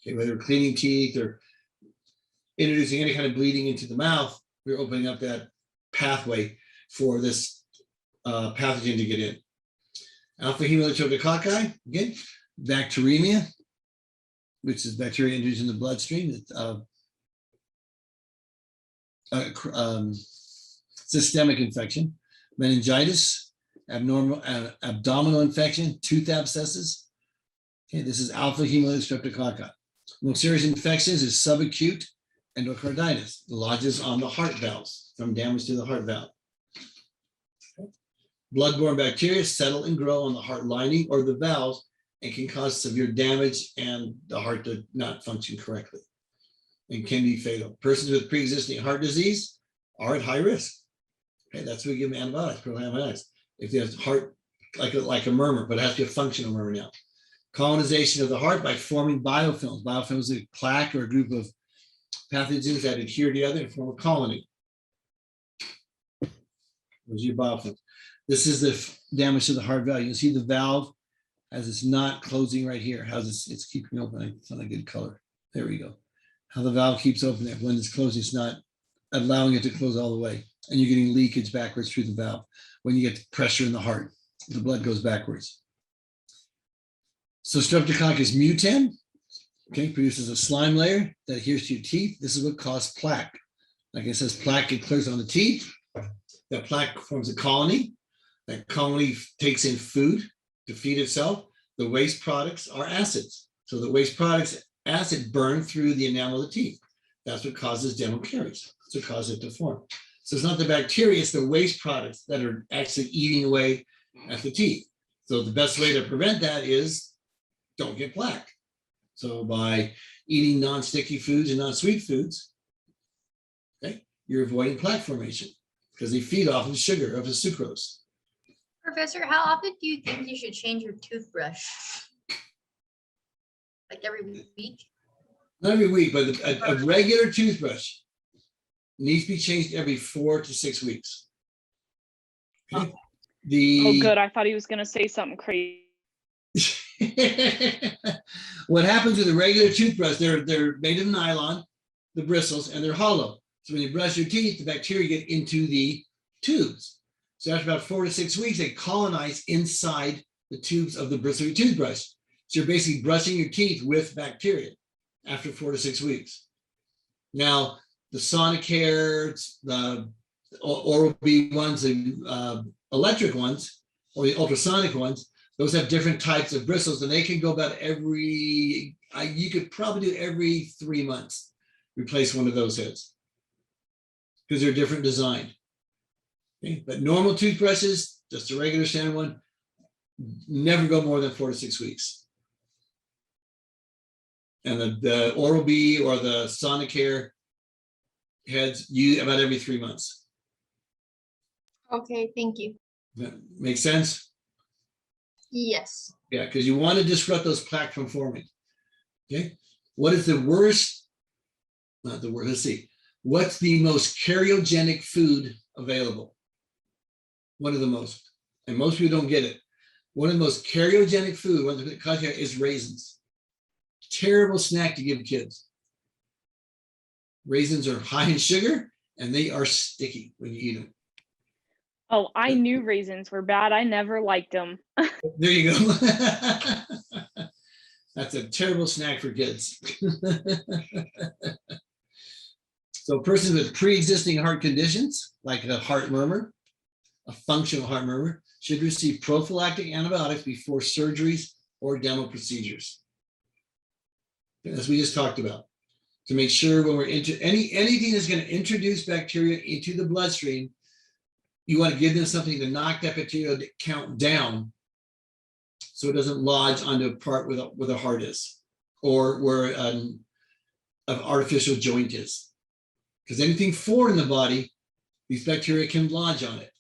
Okay, whether cleaning teeth or introducing any kind of bleeding into the mouth, we're opening up that pathway for this pathogen to get in. Alpha hemolytic again, bacteremia, which is bacteria introduced in the bloodstream. Systemic infection, meningitis, abdominal infection, tooth abscesses. Okay, this is alpha hemolytic streptococci. Most serious infections is subacute endocarditis, lodges on the heart valves from damage to the heart valve. Okay. Bloodborne bacteria settle and grow on the heart lining or the valves and can cause severe damage and the heart to not function correctly and can be fatal. Persons with pre-existing heart disease are at high risk. Okay, that's why we give them antibiotics, antibiotics. If they have heart like a murmur, but it has to be a functional murmur now. Colonization of the heart by forming biofilms. Biofilms is a plaque or a group of pathogens that adhere together and form a colony. Those are your biofilms. This is the damage to the heart valve. You see the valve as it's not closing right here. How's it's keeping open? It's not a good color. There we go. How the valve keeps open there. When it's closing, it's not allowing it to close all the way. And you're getting leakage backwards through the valve. When you get pressure in the heart, the blood goes backwards. So Streptococcus mutan, okay, produces a slime layer that adheres to your teeth. This is what causes plaque. Like it says, plaque occurs on the teeth. That plaque forms a colony. That colony takes in food to feed itself. The waste products are acids. So the waste products, acid burn through the enamel of the teeth. That's what causes dental caries. That's what causes it to form. So it's not the bacteria, it's the waste products that are actually eating away at the teeth. So the best way to prevent that is don't get plaque. So by eating non-sticky foods and non-sweet foods, okay, you're avoiding plaque formation because they feed off of sugar, of the sucrose. Professor, how often do you think you should change your toothbrush? Like every week? Not every week, but a regular toothbrush needs to be changed every 4 to 6 weeks. Okay. Oh, good. I thought he was going to say something crazy. What happens with a regular toothbrush, they're made of nylon, the bristles, and they're hollow. So when you brush your teeth, the bacteria get into the tubes. So after about 4 to 6 weeks, they colonize inside the tubes of the bristle of your toothbrush. So you're basically brushing your teeth with bacteria after 4 to 6 weeks. Now, the Sonicare, the Oral-B ones, the electric ones, or the ultrasonic ones, those have different types of bristles, and they can go about you could probably do every 3 months, replace one of those heads because they're different design. Okay? But normal toothbrushes, just a regular standard one, never go more than 4 to 6 weeks. And the Oral-B or the Sonicare heads, you about every 3 months. Okay, thank you. That makes sense? Yes. Yeah, because you want to disrupt those plaque from forming. Okay. What is the worst? Not the worst. Let's see. What's the most cariogenic food available? One of the most. And most people don't get it. One of the most cariogenic food, one of the is raisins. Terrible snack to give kids. Raisins are high in sugar and they are sticky when you eat them. Oh, I knew raisins were bad. I never liked them. There you go. That's a terrible snack for kids. So persons with pre-existing heart conditions, like a heart murmur, a functional heart murmur, should receive prophylactic antibiotics before surgeries or dental procedures. As we just talked about, to make sure when we're into anything that's going to introduce bacteria into the bloodstream, you want to give them something to knock that bacterial count down so it doesn't lodge onto a part where the heart is or where an artificial joint is. Because anything foreign in the body, these bacteria can lodge on it.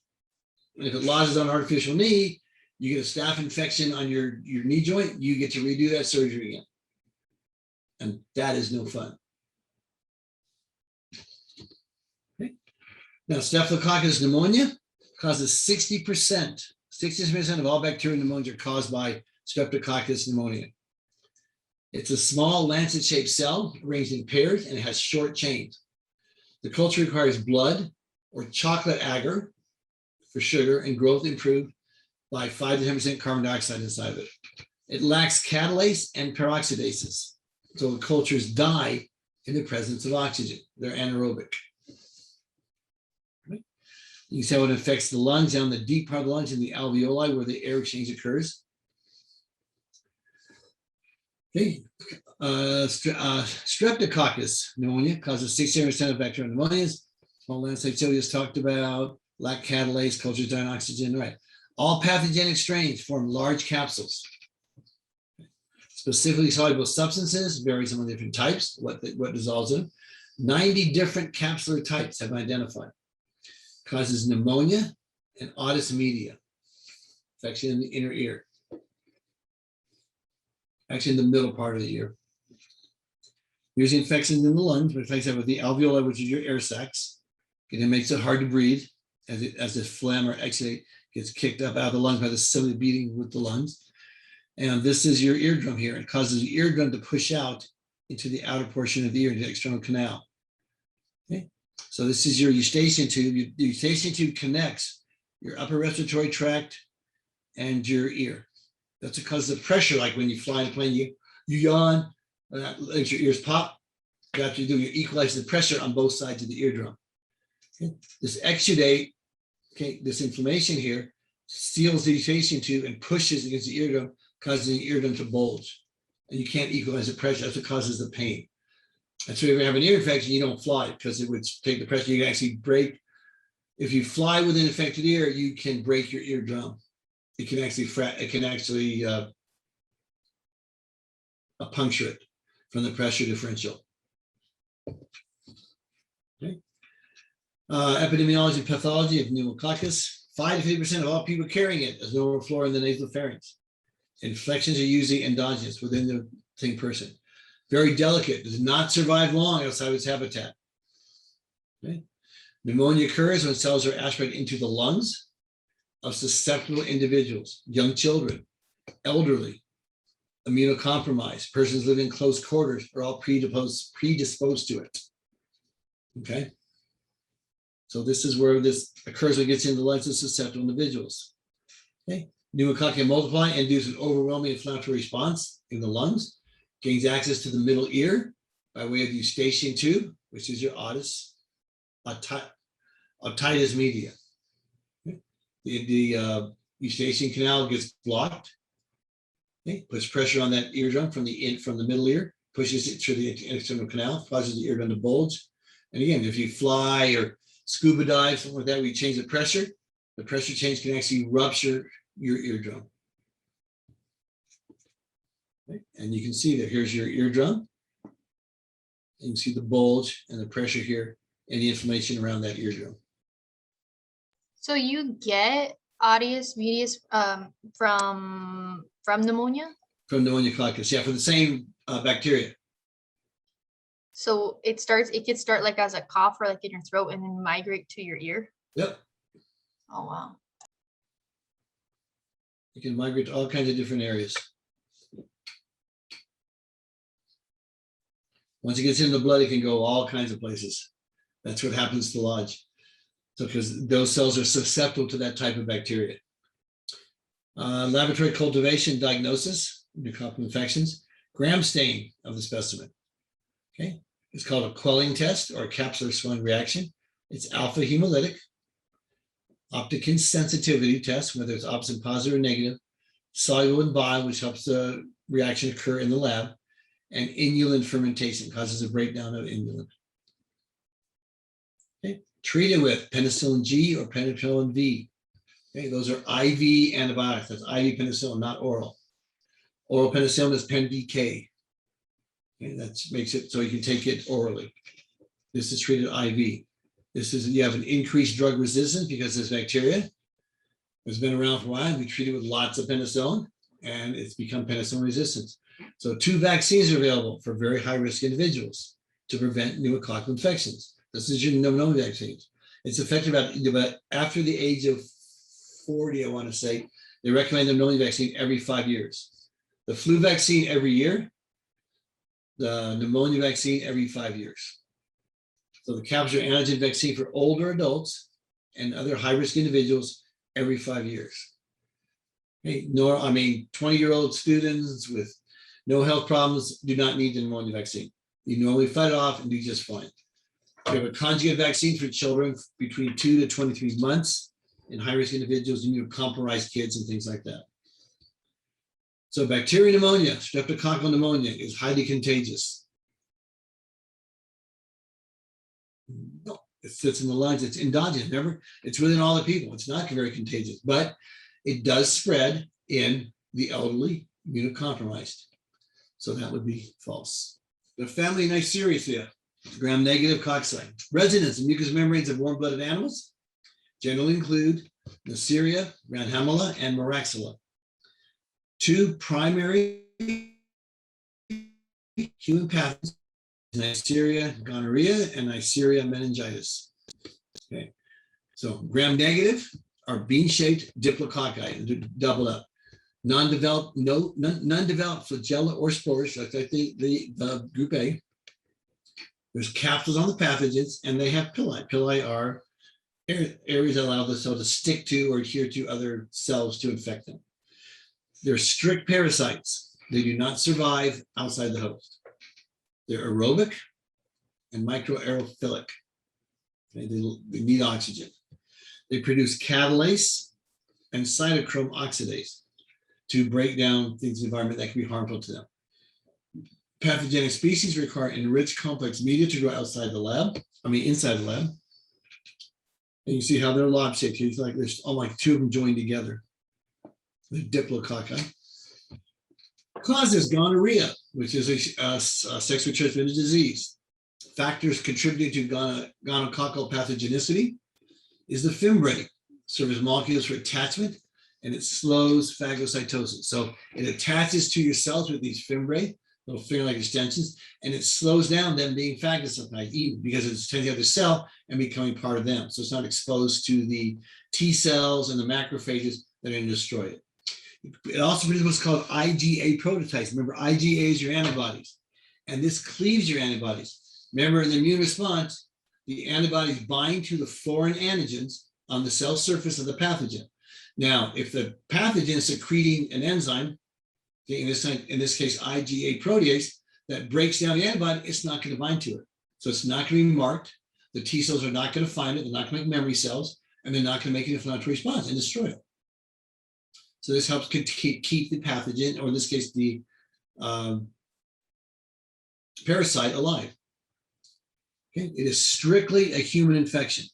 And if it lodges on an artificial knee, You get a staph infection on your knee joint, you get to redo that surgery again. And that is no fun. Okay. Now, Staphylococcus pneumonia causes 60% of all bacterial pneumonias are caused by Streptococcus pneumonia. It's a small lancet-shaped cell arranged in pairs, and it has short chains. The culture requires blood or chocolate agar for sugar, and growth improved by 5 to 10% carbon dioxide inside of it. It lacks catalase and peroxidases, so the cultures die in the presence of oxygen. They're anaerobic. You can see how it affects the lungs down the deep part of the lungs in the alveoli where the air exchange occurs. Okay. Streptococcus pneumonia causes 60% of bacterial pneumonias. Small lancelet cell just talked about, lack catalase, cultures die on oxygen, right? All pathogenic strains form large capsules. Specifically soluble substances varies among different types, what dissolves in. 90 different capsular types have been identified. Causes pneumonia and otis media, infection in the inner ear. Actually, in the middle part of the ear. Here's the infections in the lungs, which affects with the alveoli, which is your air sacs. And it makes it hard to breathe as the phlegm or exudate gets kicked up out of the lungs by the ciliary beating with the lungs. And this is your eardrum here. It causes the eardrum to push out into the outer portion of the ear, the external canal. Okay. So this is your eustachian tube. The eustachian tube connects your upper respiratory tract and your ear. That's because of the pressure, like when you fly in a plane, you yawn, that makes your ears pop. After you do, you equalize the pressure on both sides of the eardrum. Okay. This exudate, okay, this inflammation here seals the eustachian tube and pushes against the eardrum, causing the eardrum to bulge. And you can't equalize the pressure. That's what causes the pain. That's why if you have an ear infection, you don't fly because it would take the pressure. You can actually break. If you fly with an infected ear, you can break your eardrum. It can actually puncture it from the pressure differential. Okay. Epidemiology and pathology of pneumococcus. 5 to 50% of all people carrying it as normal flora in the nasopharynx. Infections are usually endogenous within the same person. Very delicate, does not survive long outside of its habitat. Okay. Pneumonia occurs when cells are aspirated into the lungs of susceptible individuals, young children, elderly, immunocompromised, persons living in close quarters are all predisposed to it. Okay. So this is where this occurs when it gets into the lungs of susceptible individuals. Okay. Pneumococci multiply and induce an overwhelming inflammatory response in the lungs, gains access to the middle ear by way of the eustachian tube, which is your otitis media. Okay. The eustachian canal gets blocked. Okay. Puts pressure on that eardrum from the middle ear, pushes it through the external canal, causes the eardrum to bulge. And again, if you fly or scuba dive, something like that, we change the pressure change can actually rupture your eardrum. Okay. And you can see that here's your eardrum. You can see the bulge and the pressure here and the inflammation around that eardrum. So you get otitis media from pneumonia? From pneumococcus, yeah, for the same bacteria. So it could start like as a cough or like in your throat and then migrate to your ear? Yep. Oh, wow. You can migrate to all kinds of different areas. Once it gets into the blood, it can go all kinds of places. That's what happens to lodge. So because those cells are susceptible to that type of bacteria. Laboratory cultivation diagnosis, pneumococcal infections, gram stain of the specimen. Okay, it's called a quelling test or a capsular swelling reaction. It's alpha hemolytic. Opticant sensitivity test, whether it's opposite positive or negative, soluble in bile, which helps the reaction occur in the lab, and inulin fermentation causes a breakdown of inulin. Okay. Treated with penicillin G or penicillin V. Okay. Those are IV antibiotics. That's IV penicillin, not oral. Oral penicillin is PenVK. Okay. That makes it so you can take it orally. This is treated IV. You have an increased drug resistance because there's bacteria. It's been around for a while. We treat it with lots of penicillin, and it's become penicillin resistant. So 2 vaccines are available for very high-risk individuals to prevent pneumococcal infections. This is your pneumonia vaccine. It's effective about after the age of 40, I want to say. They recommend the pneumonia vaccine every 5 years. The flu vaccine every year, the pneumonia vaccine every 5 years. So the capsular antigen vaccine for older adults and other high-risk individuals every 5 years. Hey, 20-year-old students with no health problems do not need the pneumonia vaccine. You normally fight it off and do just fine. We have a conjugate vaccine for children between 2 to 23 months in high-risk individuals, immunocompromised kids and things like that. So bacterial pneumonia, streptococcal pneumonia, is highly contagious. No, it sits in the lungs. It's endogenous. Remember, it's within all the people. It's not very contagious, but it does spread in the elderly, immunocompromised. So that would be false. The family Neisseria, gram-negative cocci. Residents and mucous membranes of warm-blooded animals generally include Neisseria, Ranhamella, and Moraxilla. 2 primary human pathogens, Neisseria gonorrhea and Neisseria meningitis. Okay, so gram-negative are bean-shaped diplococci, doubled up. Non-developed flagella or spores, like the group A. There's capsules on the pathogens, and they have pili. Pili are areas that allow the cell to stick to or adhere to other cells to infect them. They're strict parasites. They do not survive outside the host. They're aerobic and microaerophilic. Okay, they need oxygen. They produce catalase and cytochrome oxidase to break down things in the environment that can be harmful to them. Pathogenic species require enriched complex media to grow inside the lab. And you see how they're lob shaped. It's like there's like 2 of them joined together. The diplococci. Causes gonorrhea, which is a sexually transmitted disease. Factors contributing to gonococcal pathogenicity is the fimbriae, serves as molecules for attachment, and it slows phagocytosis. So it attaches to your cells with these fimbriae, little finger-like extensions, and it slows down them being phagocytized, eaten, because it's taking out the cell and becoming part of them. So it's not exposed to the T cells and the macrophages that are going to destroy it. It also produces what's called IgA prototypes. Remember, IgA is your antibodies, and this cleaves your antibodies. Remember, in the immune response, the antibodies bind to the foreign antigens on the cell surface of the pathogen. Now, if the pathogen is secreting an enzyme, in this case, IgA protease, that breaks down the antibody, it's not going to bind to it. So it's not going to be marked. The T cells are not going to find it. They're not going to make memory cells, and they're not going to make an inflammatory response and destroy it. So this helps keep the pathogen, or in this case, the parasite, alive. Okay, it is strictly a human infection.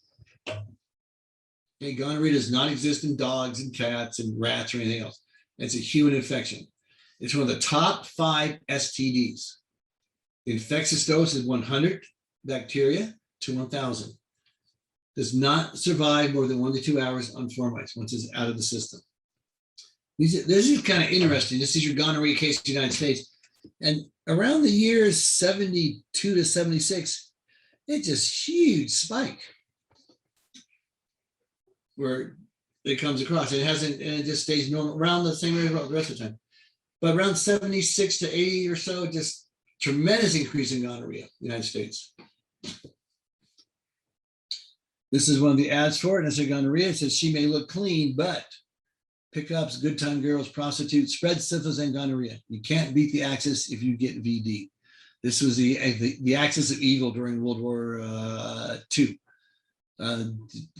Okay, gonorrhea does not exist in dogs and cats and rats or anything else. It's a human infection. It's one of the top 5 STDs. The infectious dose is 100 bacteria to 1,000. Does not survive more than 1 to 2 hours on floor mice once it's out of the system. This is kind of interesting. This is your gonorrhea case in the United States. And around the years 72 to 76, it's just huge spike where it comes across. It hasn't, and it just stays normal around the same area the rest of the time. But around 76 to 80 or so, just tremendous increase in gonorrhea in the United States. This is one of the ads for it. And it's gonorrhea. It says she may look clean, but pickups, good time girls, prostitutes, spread syphilis and gonorrhea. You can't beat the Axis if you get VD. This was the axis of evil during World War II.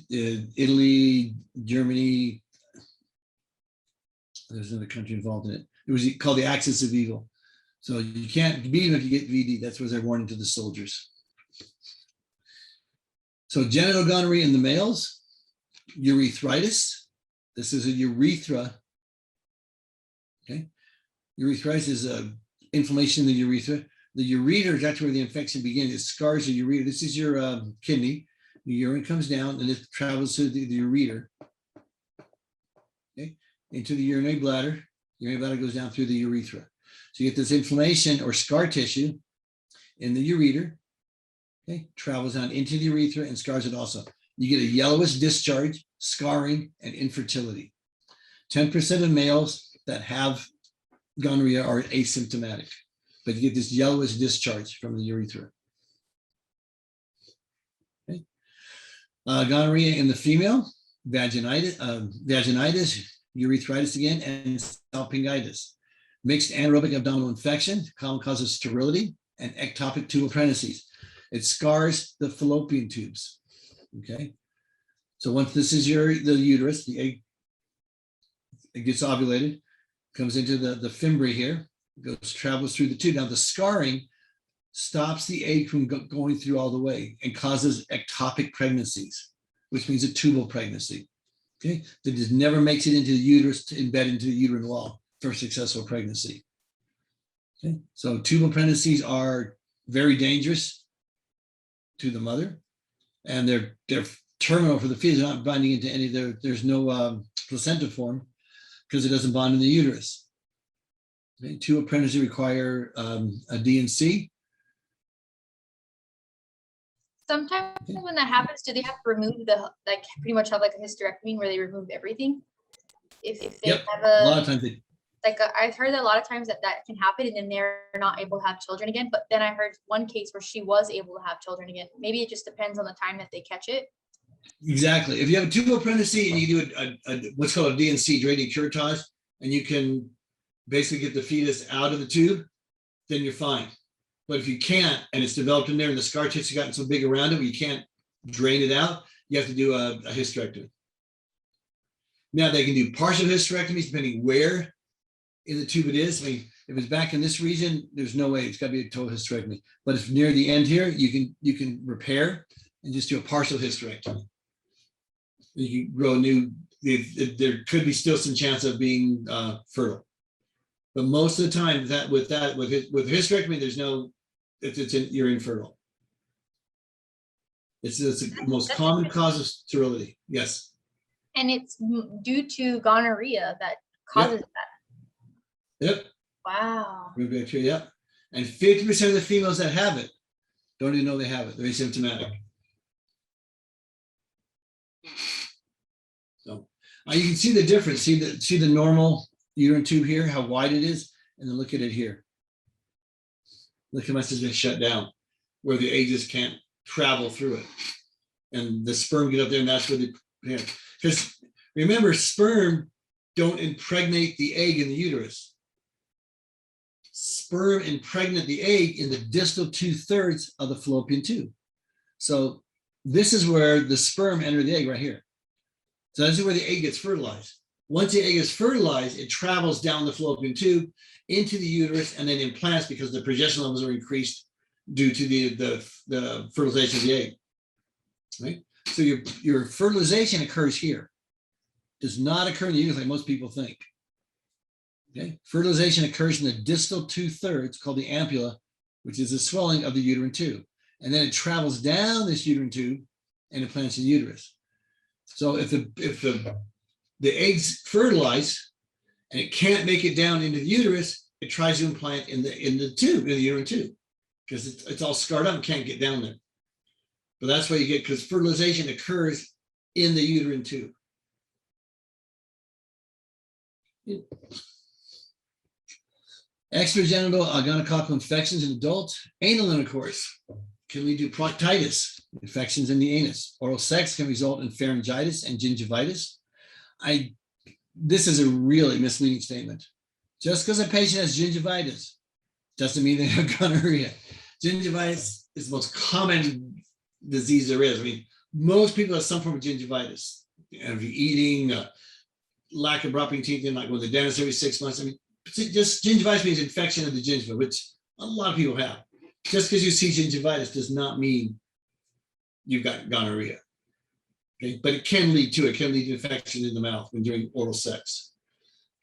Italy, Germany, there's another country involved in it. It was called the axis of evil. So you can't beat them if you get VD. That's what they're warning to the soldiers. So genital gonorrhea in the males, urethritis. This is a urethra. Okay. Urethritis is inflammation in the urethra. The ureter is actually where the infection begins. It scars the ureter. This is your kidney. The urine comes down and it travels to the ureter. into the urinary bladder. Urinary bladder goes down through the urethra. So you get this inflammation or scar tissue in the ureter, okay, travels down into the urethra and scars it also. You get a yellowish discharge, scarring, and infertility. 10% of males that have gonorrhea are asymptomatic, but you get this yellowish discharge from the urethra. Okay. Gonorrhea in the female, vaginitis, urethritis again, and salpingitis. Mixed anaerobic abdominal infection, common cause of sterility and ectopic tubal pregnancies. It scars the fallopian tubes. Okay. So once this is the uterus, the egg, it gets ovulated, comes into the fimbriae here, travels through the tube. Now the scarring stops the egg from going through all the way and causes ectopic pregnancies, which means a tubal pregnancy. Okay, that just never makes it into the uterus to embed into the uterine wall for successful pregnancy. Okay, so tubal pregnancies are very dangerous to the mother, and they're terminal for the fetus. They're not binding into any. There's no placenta form because it doesn't bond in the uterus. Okay, tubal pregnancy require a D&C. Sometimes when that happens, do they have to remove like pretty much have like a hysterectomy where they remove everything? If they Yep. have A lot of times they, I've heard that a lot of times that can happen and then they're not able to have children again. But then I heard one case where she was able to have children again. Maybe it just depends on the time that they catch it. exactly. If you have a tubal pregnancy and you do a what's called a D&C, draining curettage, and you can basically get the fetus out of the tube, then you're fine. But if you can't, and it's developed in there and the scar tissue gotten so big around it, where you can't drain it out, you have to do a hysterectomy. Now they can do partial hysterectomies depending where in the tube it is. I mean, if it's back in this region, there's no way, it's got to be a total hysterectomy. But if near the end here, you can repair and just do a partial hysterectomy. You can grow a new. There could be still some chance of being fertile, but most of the time with hysterectomy, there's no. You're infertile. It's the most common cause of sterility. Yes. And it's due to gonorrhea that causes that. Yep. Wow. Root bacteria. Yep. And 50% of the females that have it don't even know they have it. They're asymptomatic. So you can see the difference. See the normal uterine tube here, how wide it is, and then look at it here. Look how much has been shut down, where the egg just can't travel through it, and the sperm get up there, and that's where because remember, sperm don't impregnate the egg in the uterus. Sperm impregnate the egg in the distal 2/3 of the fallopian tube. So this is where the sperm enter the egg right here. So this is where the egg gets fertilized. Once the egg is fertilized, it travels down the fallopian tube into the uterus and then implants because the progesterone levels are increased due to the fertilization of the egg. Right? So your fertilization occurs here. Does not occur in the uterus like most people think. Okay? Fertilization occurs in the distal 2/3 called the ampulla, which is the swelling of the uterine tube. And then it travels down this uterine tube and implants in the uterus. So if the eggs fertilize and it can't make it down into the uterus, it tries to implant in the uterine tube, because it's all scarred up and can't get down there. But that's why you get, because fertilization occurs in the uterine tube. Extragenital gonococcal infections in adults, anal intercourse can lead to proctitis, infections in the anus. Oral sex can result in pharyngitis and gingivitis. This is a really misleading statement. Just because a patient has gingivitis doesn't mean they have gonorrhea. Gingivitis is the most common disease there is. I mean, most people have some form of gingivitis. And if you're eating, lack of brushing teeth, they're not going to the dentist every 6 months. I mean, just gingivitis means infection of the gingiva, which a lot of people have. Just because you see gingivitis does not mean you've got gonorrhea. Okay, but it can lead to infection in the mouth when doing oral sex.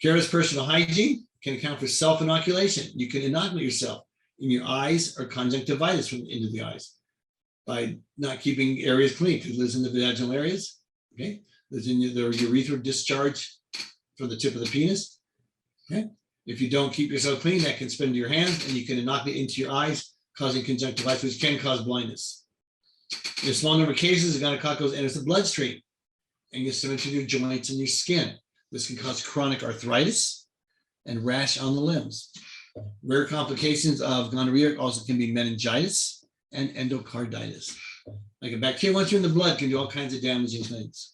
Careless personal hygiene can account for self-inoculation. You can inoculate yourself in your eyes or conjunctivitis from into the eyes by not keeping areas clean, because it lives in the vaginal areas. Okay, lives in the urethral discharge from the tip of the penis. Okay. If you don't keep yourself clean, that can spread into your hands and you can inoculate into your eyes, causing conjunctivitis, which can cause blindness. In a small number of cases, the gonococcus enters the bloodstream and gets into your joints and your skin. This can cause chronic arthritis and rash on the limbs. Rare complications of gonorrhea also can be meningitis and endocarditis. Like a bacteria, once you're in the blood, can do all kinds of damaging things.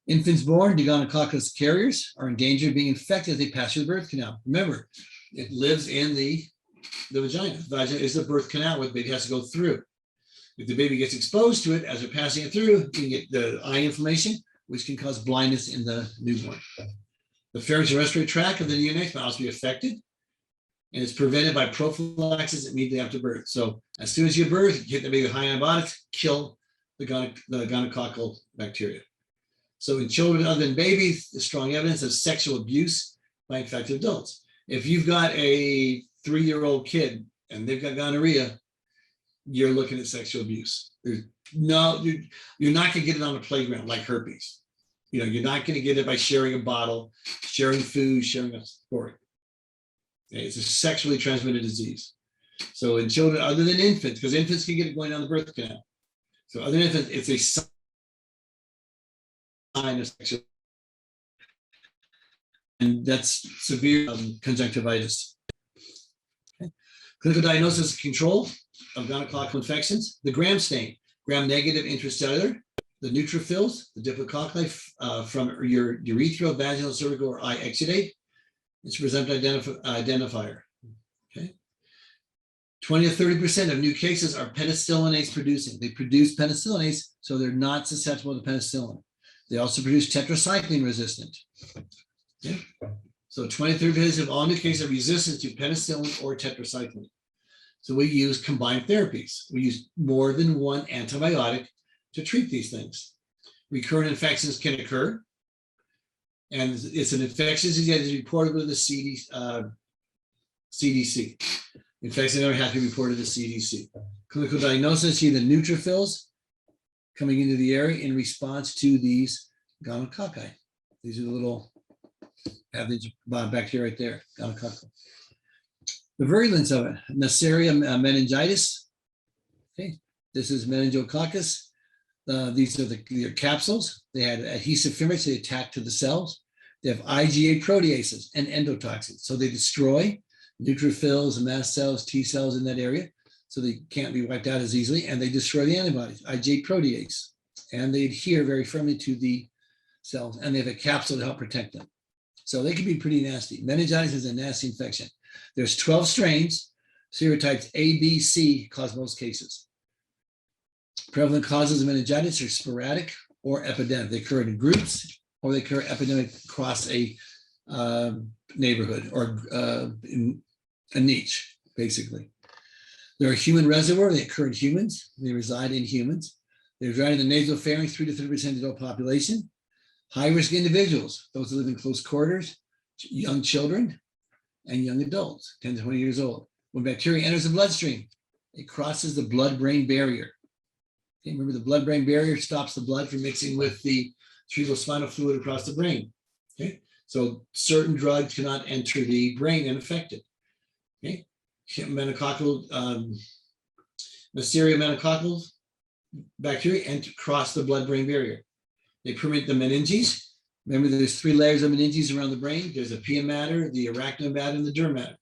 Infants born to gonococcus carriers are in danger of being infected as they pass through the birth canal. Remember, it lives in the vagina. The vagina is the birth canal where the baby has to go through. If the baby gets exposed to it as they're passing it through, you can get the eye inflammation, which can cause blindness in the newborn. The pharynx and respiratory tract of the neonates may also be affected, and it's prevented by prophylaxis immediately after birth. So as soon as you birth, you hit the baby with high antibiotics, kill the gonococcal bacteria. So in children other than babies, there's strong evidence of sexual abuse by infected adults. If you've got a 3-year-old kid and they've got gonorrhea, you're looking at sexual abuse. You're not going to get it on a playground like herpes. You're not going to get it by sharing a bottle, sharing food, sharing a sport. Okay, it's a sexually transmitted disease. So in children other than infants, because infants can get it going down the birth canal. So other than infants, it's a sign of sexual, and that's severe conjunctivitis. Okay. Clinical diagnosis and control of gonococcal infections: the Gram stain, gram-negative intracellular, the neutrophils, the diplococci from your urethral, vaginal, cervical, or eye exudate. It's a presumptive identifier. Okay. 20 to 30% of new cases are penicillinase producing. They produce penicillinase, so they're not susceptible to penicillin. They also produce tetracycline resistant. Okay. So 20 to 30% of all new cases are resistant to penicillin or tetracycline. So we use combined therapies. We use more than one antibiotic to treat these things. Recurrent infections can occur, and it's an infectious disease that is reported with the CDC. Infections never have to be reported to CDC. Clinical diagnosis: see the neutrophils coming into the area in response to these gonococci. These are the little bacteria right there, gonococci. The virulence of it: Neisseria meningitis. Okay, this is meningococcus. These are the capsules. They had adhesive filaments. They attack to the cells. They have IgA proteases and endotoxins. So they destroy neutrophils and mast cells, T cells in that area. So they can't be wiped out as easily. And they destroy the antibodies, IgA protease. And they adhere very firmly to the cells. And they have a capsule to help protect them. So they can be pretty nasty. Meningitis is a nasty infection. There's 12 strains. Serotypes A, B, C cause most cases. Prevalent causes of meningitis are sporadic or epidemic. They occur in groups, or they occur epidemic across a neighborhood or in a niche, basically. They're a human reservoir. They occur in humans. They reside in humans. They reside in the nasopharynx, 3 to 30% of the adult population. High-risk individuals, those who live in close quarters, young children, and young adults, 10 to 20 years old. When bacteria enters the bloodstream, it crosses the blood-brain barrier. Okay, remember, the blood-brain barrier stops the blood from mixing with the cerebrospinal fluid across the brain. Okay, so certain drugs cannot enter the brain and affect it. Okay, meningococcal, Neisseria meningococcal bacteria cross the blood-brain barrier. They permeate the meninges. Remember, there's 3 layers of meninges around the brain. There's the pia mater, the arachnoid mater, and the derm mater.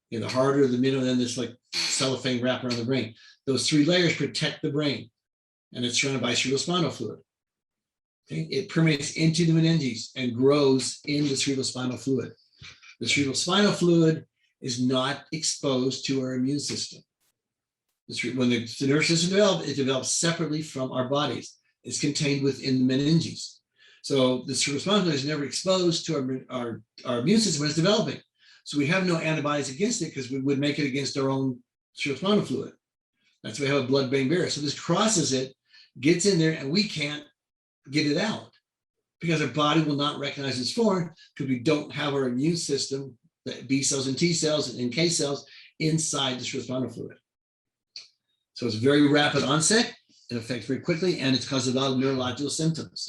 You know, the harder, the middle, and then this like cellophane wrap around the brain. Those 3 layers protect the brain, and it's surrounded by cerebrospinal fluid. Okay? It permeates into the meninges and grows in the cerebrospinal fluid. The cerebrospinal fluid is not exposed to our immune system. When the nervous system develops, it develops separately from our bodies. It's contained within the meninges. So the cerebrospinal fluid is never exposed to our immune system when it's developing. So we have no antibodies against it because we would make it against our own cerebrospinal fluid. That's why we have a blood-brain barrier. So this crosses it, gets in there, and we can't get it out because our body will not recognize it's foreign because we don't have our immune system, the B cells and T cells and NK cells inside the cerebrospinal fluid. So it's very rapid onset. It affects very quickly, and it causes a lot of neurological symptoms.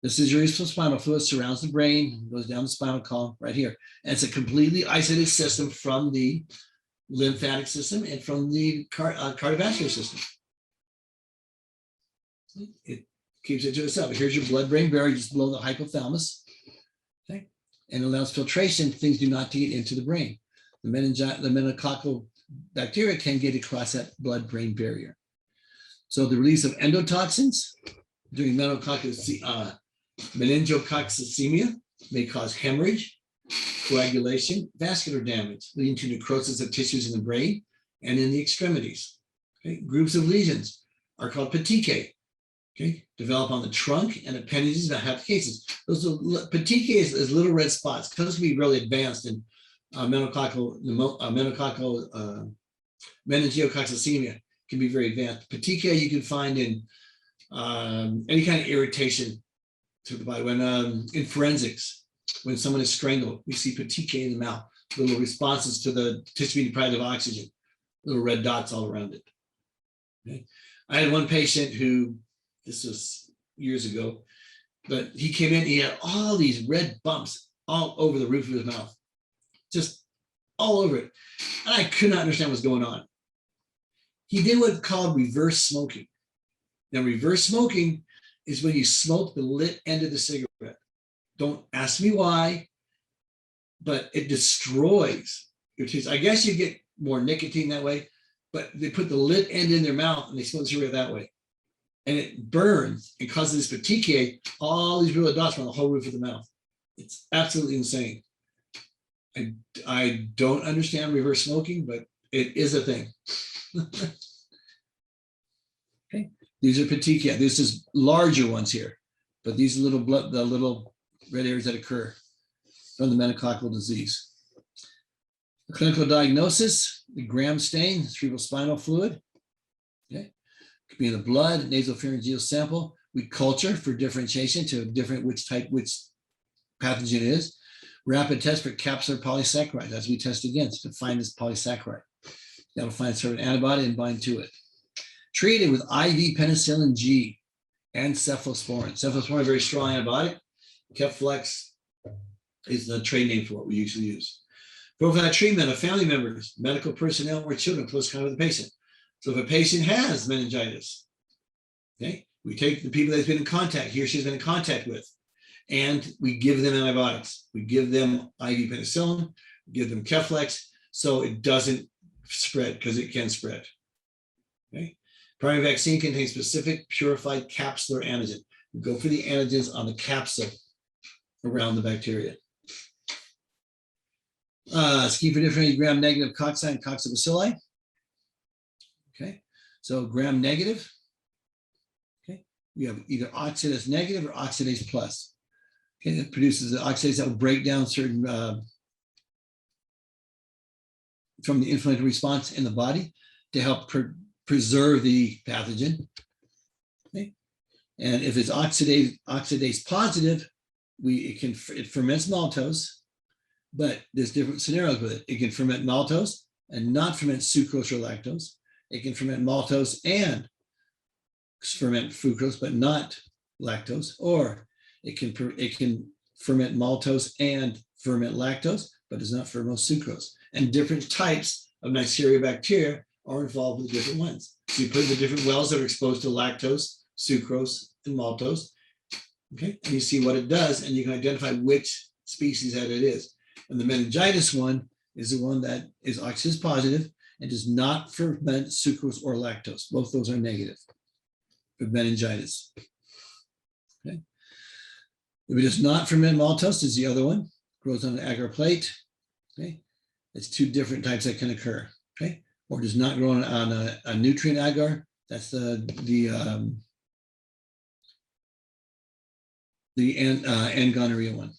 This is your spinal fluid, surrounds the brain, goes down the spinal column right here. And it's a completely isolated system from the lymphatic system and from the cardiovascular system. It keeps it to itself. Here's your blood-brain barrier just below the hypothalamus. Okay, and allows filtration. Things do not get into the brain. The meningococcal bacteria can get across that blood-brain barrier. So the release of endotoxins during meningococciemia may cause hemorrhage, coagulation, vascular damage, leading to necrosis of tissues in the brain and in the extremities. Okay? Groups of lesions are called petechiae. Okay, develop on the trunk and appendages that have cases. Those are, petechiae is little red spots. Tends to be really advanced in meningococciemia. Can be very advanced. Petechiae you can find in any kind of irritation to the body. When in forensics, when someone is strangled, we see petechiae in the mouth, little responses to the tissue being deprived of oxygen, little red dots all around it. Okay. I had one patient who, this was years ago, but he came in, he had all these red bumps all over the roof of his mouth, just all over it. And I could not understand what's going on. He did what's called reverse smoking. Now, reverse smoking is when you smoke the lit end of the cigarette. Don't ask me why, but it destroys your teeth. I guess you get more nicotine that way, but they put the lit end in their mouth and they smoke the cigarette that way. And it burns and causes this petechiae, all these little dots on the whole roof of the mouth. It's absolutely insane. I don't understand reverse smoking, but it is a thing. Okay, these are petechiae. This is larger ones here, but these little the little red areas that occur from the meningococcal disease. The clinical diagnosis: the Gram stain, cerebrospinal fluid. Okay, could be in the blood, nasopharyngeal sample. We culture for differentiation to different which pathogen it is. Rapid test for capsular polysaccharides, as we test against to find this polysaccharide. That'll find a certain antibody and bind to it. Treated with IV penicillin G and cephalosporin. Cephalosporin is a very strong antibiotic. Keflex is the trade name for what we usually use. Prophylactic treatment of family members, medical personnel, or children close contact with the patient. So if a patient has meningitis, okay, we take the people that's been in contact, he or she's been in contact with, and we give them antibiotics. We give them IV penicillin, we give them Keflex, so it doesn't spread, because it can spread. Okay. Primary vaccine contains specific purified capsular antigen. We go for the antigens on the capsule around the bacteria. Scheme for differentiating gram-negative cocci and coccibacilli. Okay, so gram-negative. Okay, we have either oxidase negative or oxidase plus. Okay, it produces the oxidase that will break down certain from the inflammatory response in the body to help preserve the pathogen. Okay. And if it's oxidase positive, it ferments maltose, but there's different scenarios with it. It can ferment maltose and not ferment sucrose or lactose. It can ferment maltose and ferment fructose, but not lactose, or it can ferment maltose and ferment lactose, but does not ferment sucrose. And different types of Neisseria bacteria are involved with different ones. So you put in the different wells that are exposed to lactose, sucrose, and maltose, okay? And you see what it does, and you can identify which species that it is. And the meningitis one is the one that is oxidase positive and does not ferment sucrose or lactose. Both those are negative for meningitis. Okay. If it does not ferment maltose, is the other one, grows on an agar plate. Okay. It's two different types that can occur. Okay. Or does not grow on a nutrient agar. That's the N gonorrhea one.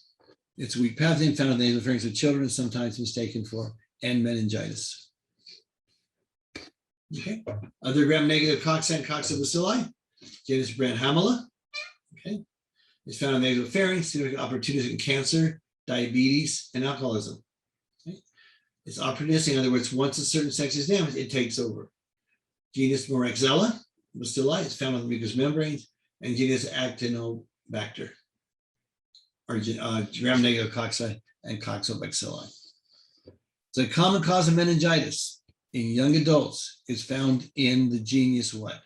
It's a weak pathogen found in the nasopharynx of children, sometimes mistaken for N meningitis. Okay. Other gram-negative cocci and coccibacilli, genus Brandhamella. Okay. It's found in the nasopharynx, significant opportunistic in cancer, diabetes, and alcoholism. Okay. It's opportunistic, in other words, once a certain sex is damaged, it takes over. Genus Moraxella bacilli is found on the mucous membranes, and genus Actinobacter. gram-negative cocci and coccobacilli. So a common cause of meningitis in young adults is found in the genus what?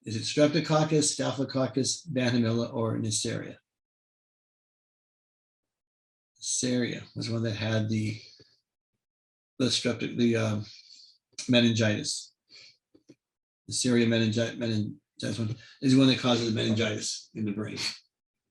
Is it Streptococcus, Staphylococcus, Banhamella, or Neisseria? Neisseria was one that had the meningitis. Neisseria meningitis one is the one that causes the meningitis in the brain.